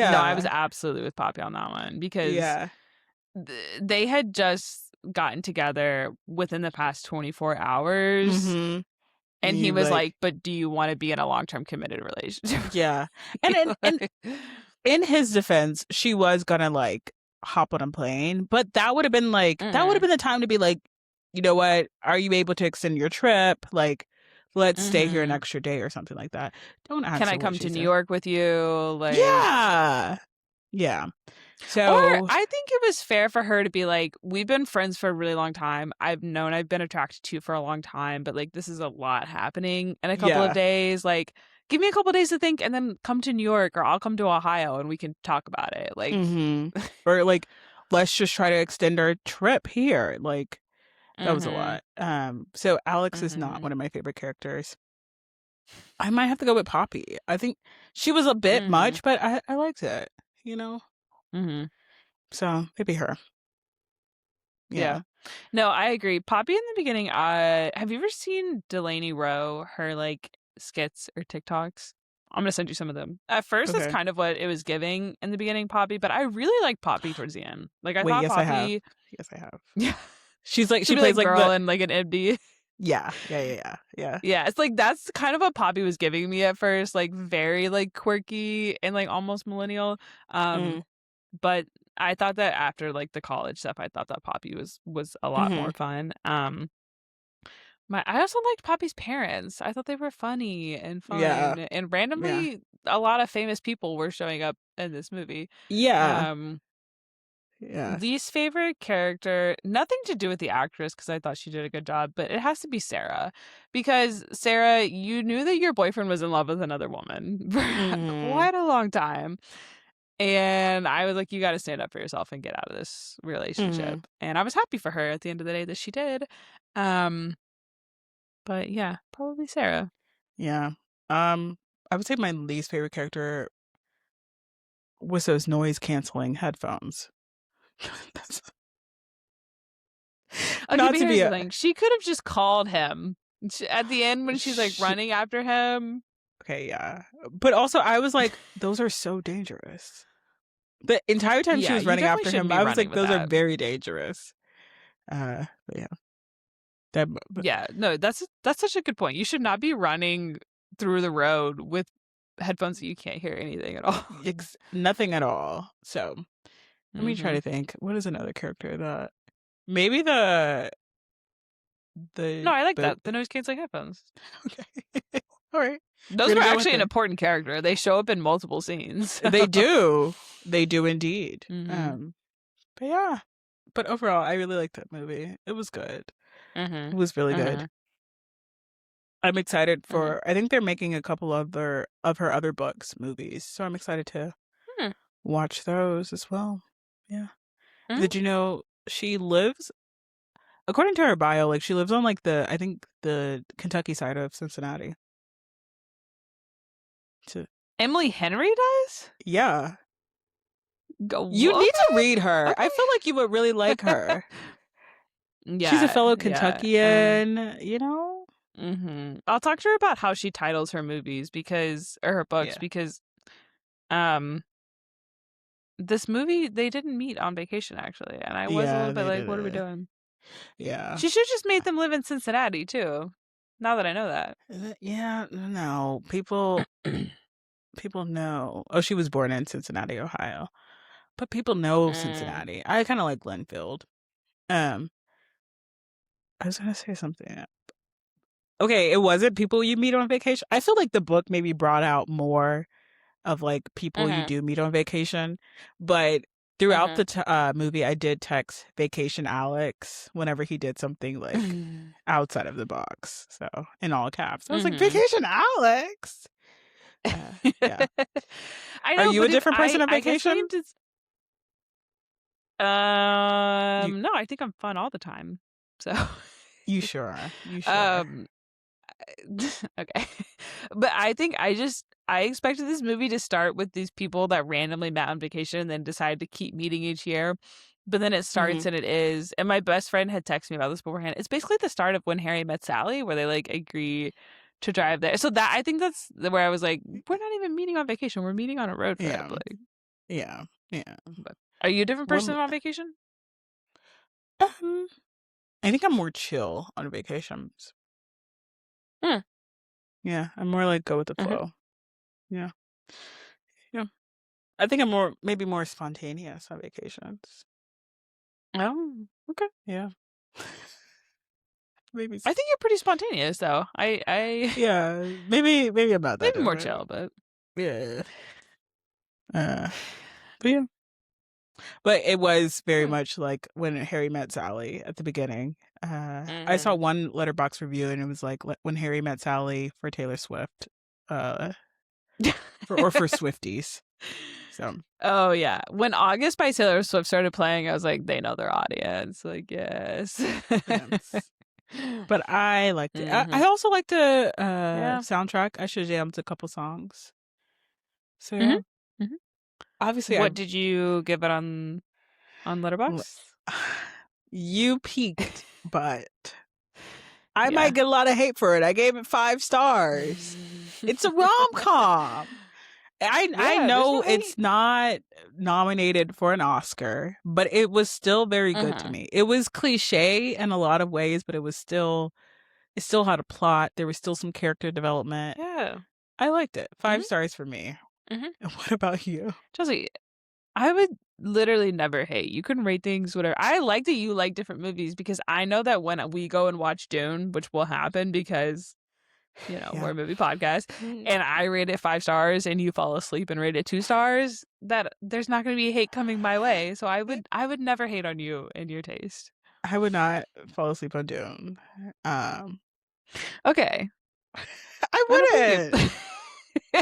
Speaker 1: No, I was
Speaker 2: Yeah.
Speaker 1: absolutely with Poppy on that one because
Speaker 2: Yeah.
Speaker 1: they had just gotten together within the past 24 hours.
Speaker 2: Mm-hmm.
Speaker 1: And he
Speaker 2: You
Speaker 1: was
Speaker 2: like
Speaker 1: like, "But do you want to be in a long-term committed relationship?"
Speaker 2: yeah. And
Speaker 1: Like,
Speaker 2: in his defense, she was gonna like hop on a plane, but that would have
Speaker 1: mhm,
Speaker 2: been the time to be like, you know what? Are you able to extend your trip? Like, let's stay here an
Speaker 1: mhm.
Speaker 2: extra day or something like that. Don't
Speaker 1: Can
Speaker 2: ask
Speaker 1: I
Speaker 2: her what
Speaker 1: come
Speaker 2: she
Speaker 1: to New
Speaker 2: said.
Speaker 1: York with you? Like,
Speaker 2: Yeah. Yeah.
Speaker 1: or
Speaker 2: So
Speaker 1: I think it was fair for her to be like, "We've been friends for a really long time. I've been attracted to you for a long time, but like this is a lot happening in a couple of
Speaker 2: yeah.
Speaker 1: days. Like, give me a couple days to think and then come to New York or I'll come to Ohio and we can talk about it." Like,
Speaker 2: Mm-hmm. Or like, let's just try to extend our trip here. Like, that was a
Speaker 1: mhm,
Speaker 2: lot. So Alex is not
Speaker 1: mhm,
Speaker 2: one of my favorite characters. I might have to go with Poppy. I think she was a bit
Speaker 1: mhm,
Speaker 2: much, but I liked it, you know?
Speaker 1: mhm.
Speaker 2: So maybe her.
Speaker 1: Yeah.
Speaker 2: Yeah.
Speaker 1: No, I agree. Poppy in the beginning, have you ever seen Delaney Rowe, her like skits or TikToks? I'm gonna send you some of them. At first, that's
Speaker 2: Okay.
Speaker 1: kind of what it was giving in the beginning, Poppy, but I really like Poppy towards the end. Like I
Speaker 2: Wait,
Speaker 1: thought
Speaker 2: yes, I have.
Speaker 1: Poppy,
Speaker 2: Yes, I have.
Speaker 1: yeah,
Speaker 2: She's like,
Speaker 1: she'd
Speaker 2: she
Speaker 1: be
Speaker 2: plays
Speaker 1: like
Speaker 2: like
Speaker 1: girl
Speaker 2: the,
Speaker 1: and like an MD.
Speaker 2: yeah, yeah, yeah, yeah, yeah.
Speaker 1: Yeah, it's like that's kind of what Poppy was giving me at first, like very like quirky and like almost millennial. Um,
Speaker 2: Mm,
Speaker 1: but I thought that after like the college stuff, I thought that Poppy was a lot
Speaker 2: mm-hmm.
Speaker 1: more fun. I also liked Poppy's parents. I thought they were funny and
Speaker 2: Yeah,
Speaker 1: fun, and
Speaker 2: yeah,
Speaker 1: randomly, a lot of famous people were showing up in this movie.
Speaker 2: yeah,
Speaker 1: Um,
Speaker 2: yeah.
Speaker 1: least favorite character, nothing to do with the actress because I thought she did a good job, but it has to be Sarah because Sarah, you knew that your boyfriend was in love with another woman for
Speaker 2: Mm-hmm.
Speaker 1: quite a long time, and I was like, you got to stand up for yourself and get out of this
Speaker 2: Mm-hmm.
Speaker 1: relationship. And I was happy for her at the end of the day that she did. Um, but yeah, probably Sarah.
Speaker 2: Yeah. I would say my least favorite character was those noise canceling headphones. That's
Speaker 1: Okay,
Speaker 2: not
Speaker 1: but
Speaker 2: to
Speaker 1: here's
Speaker 2: be
Speaker 1: the
Speaker 2: a
Speaker 1: thing. She could have just called him. At the end when she's like
Speaker 2: sh
Speaker 1: running after him.
Speaker 2: okay, yeah. But also I was like, those are so dangerous. The entire time she
Speaker 1: Yeah,
Speaker 2: was
Speaker 1: you
Speaker 2: running
Speaker 1: definitely
Speaker 2: after
Speaker 1: shouldn't
Speaker 2: him,
Speaker 1: be
Speaker 2: I was
Speaker 1: running
Speaker 2: like,
Speaker 1: with
Speaker 2: those are
Speaker 1: that.
Speaker 2: very dangerous. But yeah, that. But
Speaker 1: Yeah, no, that's such a good point. You should not be running through the road with headphones that you can't hear anything at all.
Speaker 2: nothing at all. So let me try
Speaker 1: hmm
Speaker 2: to think. What is another character that maybe the
Speaker 1: No, I like
Speaker 2: the
Speaker 1: that. The noise canceling headphones.
Speaker 2: okay. All right,
Speaker 1: Those
Speaker 2: we're
Speaker 1: were
Speaker 2: gonna go with
Speaker 1: actually an
Speaker 2: her.
Speaker 1: important character. They show up in multiple scenes.
Speaker 2: They do. They do indeed.
Speaker 1: hmm
Speaker 2: But yeah. But overall, I really liked that movie. It was good.
Speaker 1: hmm
Speaker 2: It was really good.
Speaker 1: hmm
Speaker 2: I'm excited
Speaker 1: hmm
Speaker 2: for I think they're making a couple of her other books movies. So I'm excited to
Speaker 1: hmm
Speaker 2: watch those as well. Yeah.
Speaker 1: hmm
Speaker 2: Did you know she lives according to her bio, like she lives on like I think the Kentucky side of Cincinnati. So,
Speaker 1: Emily Henry does?
Speaker 2: yeah. You need to
Speaker 1: Okay.
Speaker 2: read her. I feel like you would really like
Speaker 1: Okay.
Speaker 2: her. She's a
Speaker 1: Yeah,
Speaker 2: fellow
Speaker 1: yeah.
Speaker 2: Kentuckian, you know?
Speaker 1: I'll talk to her about how she titles her movies or her books
Speaker 2: Yeah.
Speaker 1: because um this movie they didn't meet on vacation actually, and I was a
Speaker 2: Yeah,
Speaker 1: little bit
Speaker 2: they
Speaker 1: like,
Speaker 2: did
Speaker 1: what are we
Speaker 2: it.
Speaker 1: doing?
Speaker 2: Yeah.
Speaker 1: She should just made them live in Cincinnati too. Now that I know that.
Speaker 2: Yeah, no. People know. Oh, she was born in Cincinnati, Ohio. But people know
Speaker 1: Mm.
Speaker 2: Cincinnati. I kind of like Glenfield. Um, I was gonna say something. Okay, it wasn't people you meet on vacation. I feel like the book maybe brought out more of like people you
Speaker 1: Mhm.
Speaker 2: do meet on vacation, but throughout
Speaker 1: Mhm.
Speaker 2: the movie, I did text Vacation Alex whenever he did something like outside of the box. So in all caps, I was like,
Speaker 1: Mhm.
Speaker 2: Vacation Alex. Yeah.
Speaker 1: I
Speaker 2: Are
Speaker 1: know,
Speaker 2: you a
Speaker 1: but if
Speaker 2: different person on
Speaker 1: I guess we
Speaker 2: vacation?
Speaker 1: need to
Speaker 2: You
Speaker 1: no, I think I'm fun all the time. So
Speaker 2: you sure? You sure?
Speaker 1: um okay. But I think I expected this movie to start with these people that randomly met on vacation and then decided to keep meeting each year. But then it
Speaker 2: Hmm.
Speaker 1: starts and it is, and my best friend had texted me about this beforehand. It's basically the start of When Harry Met Sally, where they like agree to drive there. So that I think that's where I was like, we're not even meeting on vacation. We're meeting on a road trip.
Speaker 2: Yeah.
Speaker 1: Like,
Speaker 2: Yeah. Yeah.
Speaker 1: but are you a different person
Speaker 2: What?
Speaker 1: on vacation?
Speaker 2: Um, I think I'm more chill on vacations.
Speaker 1: Hmm.
Speaker 2: Yeah, I'm more like go with the
Speaker 1: Mm-hmm.
Speaker 2: flow. Yeah. Yeah. I think I'm maybe more spontaneous on vacations.
Speaker 1: Oh, okay.
Speaker 2: Yeah. maybe.
Speaker 1: I think you're pretty spontaneous, though. I
Speaker 2: Yeah. Maybe I'm not that
Speaker 1: maybe more
Speaker 2: different.
Speaker 1: chill, but
Speaker 2: Yeah. Uh. But yeah. But it was very
Speaker 1: hmm.
Speaker 2: much like when Harry met Sally at the beginning. I saw
Speaker 1: Mm-hmm.
Speaker 2: one letterbox review and it was like when Harry met Sally for Taylor Swift, uh, for Swifties. So
Speaker 1: Oh yeah. When August by Taylor Swift started playing, I was like, they know their audience. Like, yes.
Speaker 2: yes. But I liked it.
Speaker 1: hmm.
Speaker 2: I also liked the
Speaker 1: Yeah.
Speaker 2: soundtrack. I should jammed a couple songs. So
Speaker 1: hmm.
Speaker 2: yeah,
Speaker 1: hmm.
Speaker 2: obviously I
Speaker 1: What did you give it on
Speaker 2: l-
Speaker 1: Letterboxd?
Speaker 2: you peaked, but I might
Speaker 1: Yeah.
Speaker 2: get a lot of hate for it. I gave it 5 stars. It's a rom com. I
Speaker 1: Yeah, there's
Speaker 2: know
Speaker 1: no
Speaker 2: it's
Speaker 1: hate.
Speaker 2: not nominated for an Oscar, but it was still very good to
Speaker 1: hmm.
Speaker 2: me. It was cliche in a lot of ways, but it still had a plot. There was still some character development.
Speaker 1: Yeah.
Speaker 2: I liked it.
Speaker 1: hmm.
Speaker 2: 5 stars for me.
Speaker 1: hmm.
Speaker 2: And what about you?
Speaker 1: Chelsea, I would literally never hate. You can rate things whatever. I like that you like different movies because I know that when we go and watch Dune, which will happen because we're
Speaker 2: Yeah.
Speaker 1: a movie podcast, and I rate it 5 stars and you fall asleep and rate it 2 stars, that there's not going to be hate coming my way. So I would never hate on you and your taste.
Speaker 2: I would not fall asleep on Dune. Um,
Speaker 1: Okay,
Speaker 2: I
Speaker 1: I don't blame
Speaker 2: wouldn't.
Speaker 1: you.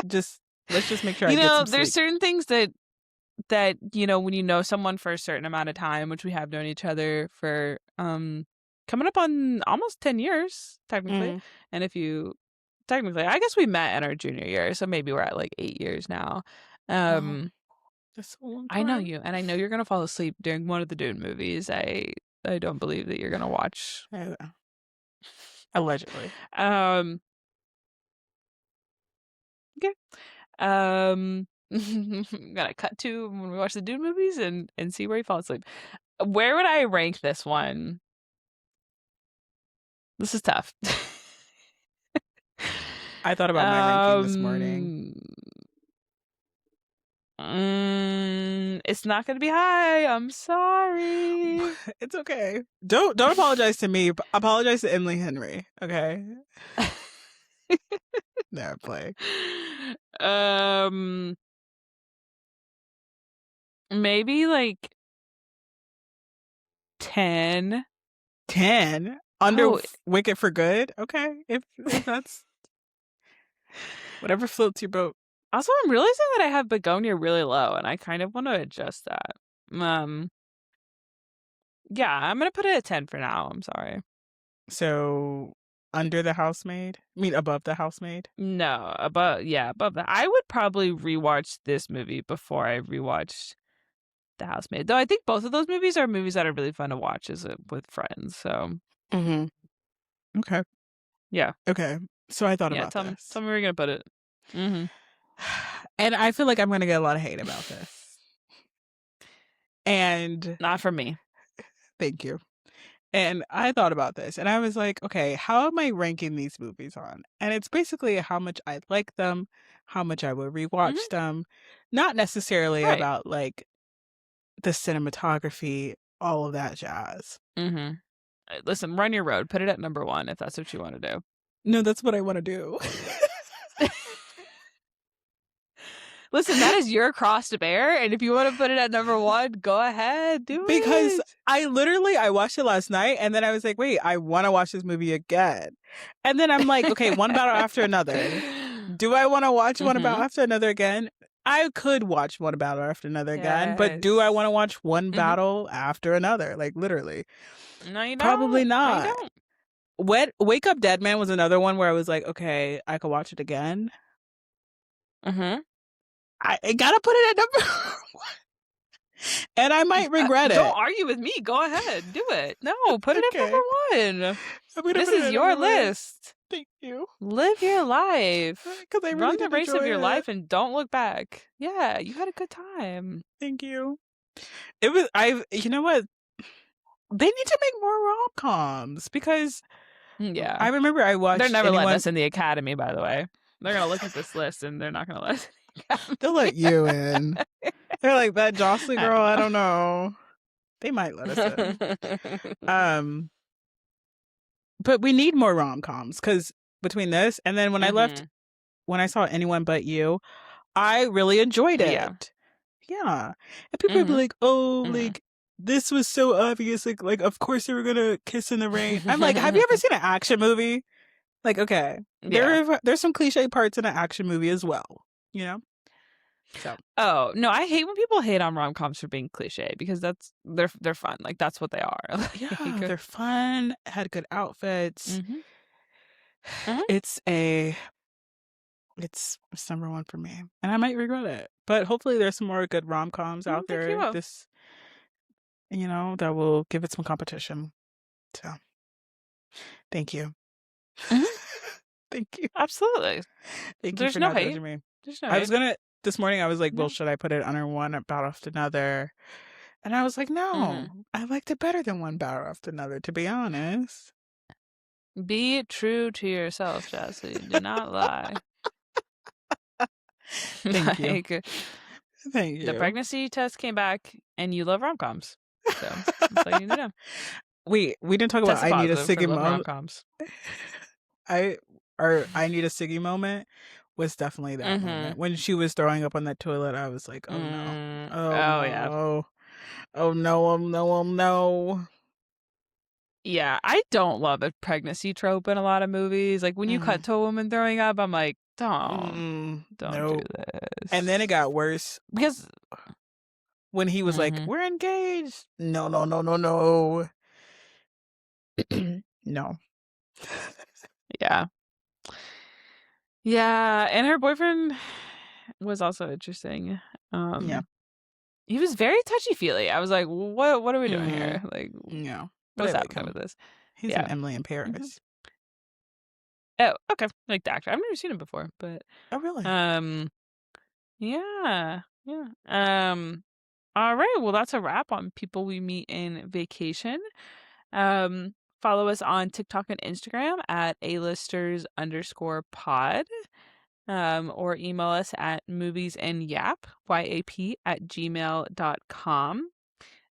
Speaker 2: Just let's just make sure I get some
Speaker 1: There's
Speaker 2: sleep.
Speaker 1: certain things that when you know someone for a certain amount of time, which we have known each other for coming up on almost 10 years technically,
Speaker 2: Mm.
Speaker 1: and if you technically, I guess we met in our junior year, so maybe we're at like 8 years now.
Speaker 2: Wow,
Speaker 1: um
Speaker 2: that's a long
Speaker 1: I know
Speaker 2: time.
Speaker 1: you, and I know you're gonna fall asleep during one of the Dune movies. I don't believe that you're gonna watch.
Speaker 2: Allegedly.
Speaker 1: um okay. I'm gonna cut to when we watch the Dune movies and see where you fall asleep. Where would I rank this one? This is tough.
Speaker 2: I thought about my ranking this morning.
Speaker 1: um, it's not gonna be high. I'm sorry.
Speaker 2: It's okay. Don't apologize to me. Apologize to Emily Henry. Okay. No, play.
Speaker 1: um, maybe like 10.
Speaker 2: 10 under
Speaker 1: Oh,
Speaker 2: Wicked for Good. Okay, if that's whatever floats your boat.
Speaker 1: also, I'm realizing that I have Begonia really low, and I kind of want to adjust that. Um, Yeah, I'm gonna put it at 10 for now. I'm sorry.
Speaker 2: So under the housemaid? I mean above the housemaid?
Speaker 1: No, above that. I would probably rewatch this movie before I rewatched The Housemaid. Though I think both of those movies are movies that are really fun to watch as with friends. So
Speaker 2: Mm-hmm. Okay.
Speaker 1: yeah,
Speaker 2: Okay. So I thought
Speaker 1: yeah.
Speaker 2: about
Speaker 1: Tell
Speaker 2: this.
Speaker 1: me where you're gonna put it. Mm-hmm.
Speaker 2: And I feel like I'm gonna get a lot of hate about this. And
Speaker 1: Not for me.
Speaker 2: thank you. And I thought about this and I was like, okay, how am I ranking these movies on? And it's basically how much I like them, how much I would rewatch
Speaker 1: Mm-hmm.
Speaker 2: them, not necessarily
Speaker 1: Right.
Speaker 2: about like the cinematography, all of that jazz.
Speaker 1: Mm-hmm. Listen, run your road. Put it at number one if that's what you want to do.
Speaker 2: No, that's what I want to do.
Speaker 1: Listen, that is your cross to bear, and if you want to put it at number one, go ahead, do
Speaker 2: Because
Speaker 1: it.
Speaker 2: I watched it last night and then I was like, wait, I want to watch this movie again. And then I'm like, okay, one battle after another. Do I want to watch one
Speaker 1: Mm-hmm.
Speaker 2: battle after another again? I could watch one battle after another again, but do I
Speaker 1: Yes.
Speaker 2: want to watch one
Speaker 1: Mm-hmm.
Speaker 2: battle after another? Like literally.
Speaker 1: No, you
Speaker 2: Probably
Speaker 1: don't. No, you
Speaker 2: not.
Speaker 1: don't.
Speaker 2: Wake Up Dead Man was another one where I was like, okay, I could watch it again.
Speaker 1: Mm-hmm.
Speaker 2: I gotta put it at number one. And I might regret
Speaker 1: Don't
Speaker 2: it.
Speaker 1: argue with me. Go ahead. Do it. No, put it at
Speaker 2: Okay.
Speaker 1: number one.
Speaker 2: I'm gonna
Speaker 1: This
Speaker 2: put it
Speaker 1: is
Speaker 2: at
Speaker 1: your
Speaker 2: number one.
Speaker 1: list.
Speaker 2: Thank you.
Speaker 1: Live your life.
Speaker 2: Because I really
Speaker 1: Run the
Speaker 2: did
Speaker 1: race of
Speaker 2: enjoy
Speaker 1: your
Speaker 2: it.
Speaker 1: life and don't look back. Yeah, you had a good time.
Speaker 2: Thank you. It was you know what? They need to make more rom-coms because
Speaker 1: Yeah.
Speaker 2: I remember I
Speaker 1: They're
Speaker 2: watched
Speaker 1: never letting
Speaker 2: anyone
Speaker 1: us in the academy, by the way. They're going to look at this list and they're not going to let us in the
Speaker 2: they'll
Speaker 1: academy.
Speaker 2: let you in. They're like that Jocelyn
Speaker 1: I
Speaker 2: girl, I
Speaker 1: don't
Speaker 2: don't know. They might let us in.
Speaker 1: know.
Speaker 2: Um but we need more rom-coms cuz between this and then
Speaker 1: Mm-hmm.
Speaker 2: when I saw Anyone But You, I really enjoyed
Speaker 1: Yeah.
Speaker 2: it. Yeah. And people would be
Speaker 1: Mm-hmm.
Speaker 2: like, "Oh,
Speaker 1: Mm-hmm.
Speaker 2: like this was so obvious like of course they were going to kiss in the rain." I'm like, "Have you ever seen an action movie?" Like, okay,
Speaker 1: Yeah.
Speaker 2: there's some cliche parts in an action movie as well, you know? So,
Speaker 1: Oh, no, I hate when people hate on rom-coms for being cliche because they're fun. Like that's what they are.
Speaker 2: yeah,
Speaker 1: Like,
Speaker 2: they're fun, had good outfits.
Speaker 1: mm-hmm. Mm-hmm.
Speaker 2: It's a it's number one for me. And I might regret it. But hopefully there's some more good rom-coms
Speaker 1: I
Speaker 2: out
Speaker 1: don't think you
Speaker 2: there
Speaker 1: will.
Speaker 2: this that will give it some competition. So, thank you.
Speaker 1: Mm-hmm.
Speaker 2: Thank you.
Speaker 1: Absolutely.
Speaker 2: Thank you
Speaker 1: There's
Speaker 2: for
Speaker 1: no
Speaker 2: not
Speaker 1: hate.
Speaker 2: judging me.
Speaker 1: There's no
Speaker 2: I was
Speaker 1: hate.
Speaker 2: gonna this morning I was like, well,
Speaker 1: No.
Speaker 2: should I put it under one battle after another? And I was like,
Speaker 1: Mm-hmm.
Speaker 2: no, I liked it better than one battle after another, to be honest.
Speaker 1: Be true to yourself, Jesse. Do not lie.
Speaker 2: Thank you.
Speaker 1: Like
Speaker 2: Thank
Speaker 1: the
Speaker 2: you.
Speaker 1: pregnancy test came back and you love rom-coms. So that's all you need to know.
Speaker 2: We didn't talk about
Speaker 1: Tested
Speaker 2: I need a
Speaker 1: positive for
Speaker 2: Siggy
Speaker 1: loving
Speaker 2: moment.
Speaker 1: rom-coms.
Speaker 2: I or I need a Siggy moment was definitely that
Speaker 1: Mm-hmm.
Speaker 2: moment. When she was throwing up on that toilet, I was like, oh no. Oh
Speaker 1: Oh yeah.
Speaker 2: no. Oh no, oh no, oh no.
Speaker 1: Yeah, I don't love a pregnancy trope in a lot of movies. Like when you
Speaker 2: Mm,
Speaker 1: cut to a woman throwing up, I'm like, don't do
Speaker 2: no. And then it
Speaker 1: this.
Speaker 2: got worse
Speaker 1: Because
Speaker 2: when he was like,
Speaker 1: mm-hmm.
Speaker 2: we're engaged. No, no, no, no, no. No.
Speaker 1: Yeah. Yeah, and her boyfriend was also interesting.
Speaker 2: Yeah.
Speaker 1: He was very touchy-feely. I was like, what are we doing
Speaker 2: Mm,
Speaker 1: here? Like
Speaker 2: yeah. But I
Speaker 1: what's
Speaker 2: like
Speaker 1: happening
Speaker 2: him.
Speaker 1: with this?
Speaker 2: He's in
Speaker 1: Yeah.
Speaker 2: Emily in
Speaker 1: Hmm.
Speaker 2: Paris.
Speaker 1: Oh, okay. Like the actor. I've never seen him before, but
Speaker 2: Oh, really?
Speaker 1: um yeah. Yeah. All right. Well, that's a wrap on people we meet in vacation. Follow us on TikTok and Instagram at alisters_pod. Or email us at moviesandYap@gmail.com.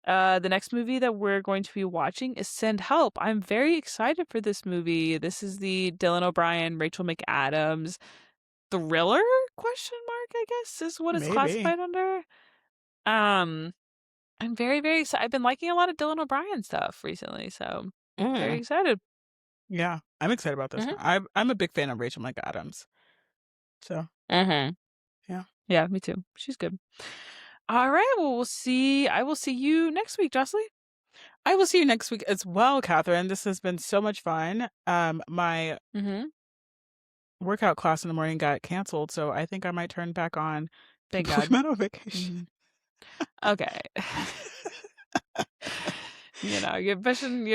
Speaker 1: The next movie that we're going to be watching is Send Help. I'm very excited for this movie. This is the Dylan O'Brien, Rachel McAdams thriller question mark, I guess is what it's
Speaker 2: Maybe.
Speaker 1: classified under. Um, I'm very, very excited. I've been liking a lot of Dylan O'Brien stuff recently, so very
Speaker 2: Mm.
Speaker 1: excited.
Speaker 2: Yeah. I'm excited about this
Speaker 1: Mm-hmm.
Speaker 2: one. I'm a big fan of Rachel McAdams. So,
Speaker 1: Mm-hmm.
Speaker 2: yeah.
Speaker 1: Yeah, me too. She's good. All right. Well, I will see you next week, Jocelyn.
Speaker 2: I will see you next week as well, Catherine. This has been so much fun. My
Speaker 1: Mhm.
Speaker 2: workout class in the morning got canceled, so I think I might turn back on
Speaker 1: Thank
Speaker 2: People We
Speaker 1: God.
Speaker 2: Met on Vacation.
Speaker 1: Mhm. Okay. You're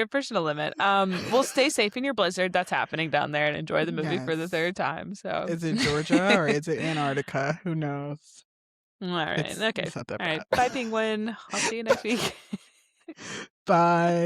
Speaker 1: pushing a limit. Well, stay safe in your blizzard that's happening down there and enjoy the movie for the
Speaker 2: Yes.
Speaker 1: third time. So,
Speaker 2: Is it Georgia or is it Antarctica? Who knows?
Speaker 1: all right. Okay.
Speaker 2: It's not that
Speaker 1: All right.
Speaker 2: bad.
Speaker 1: Bye, Penguin. I'll see you next week.
Speaker 2: Bye.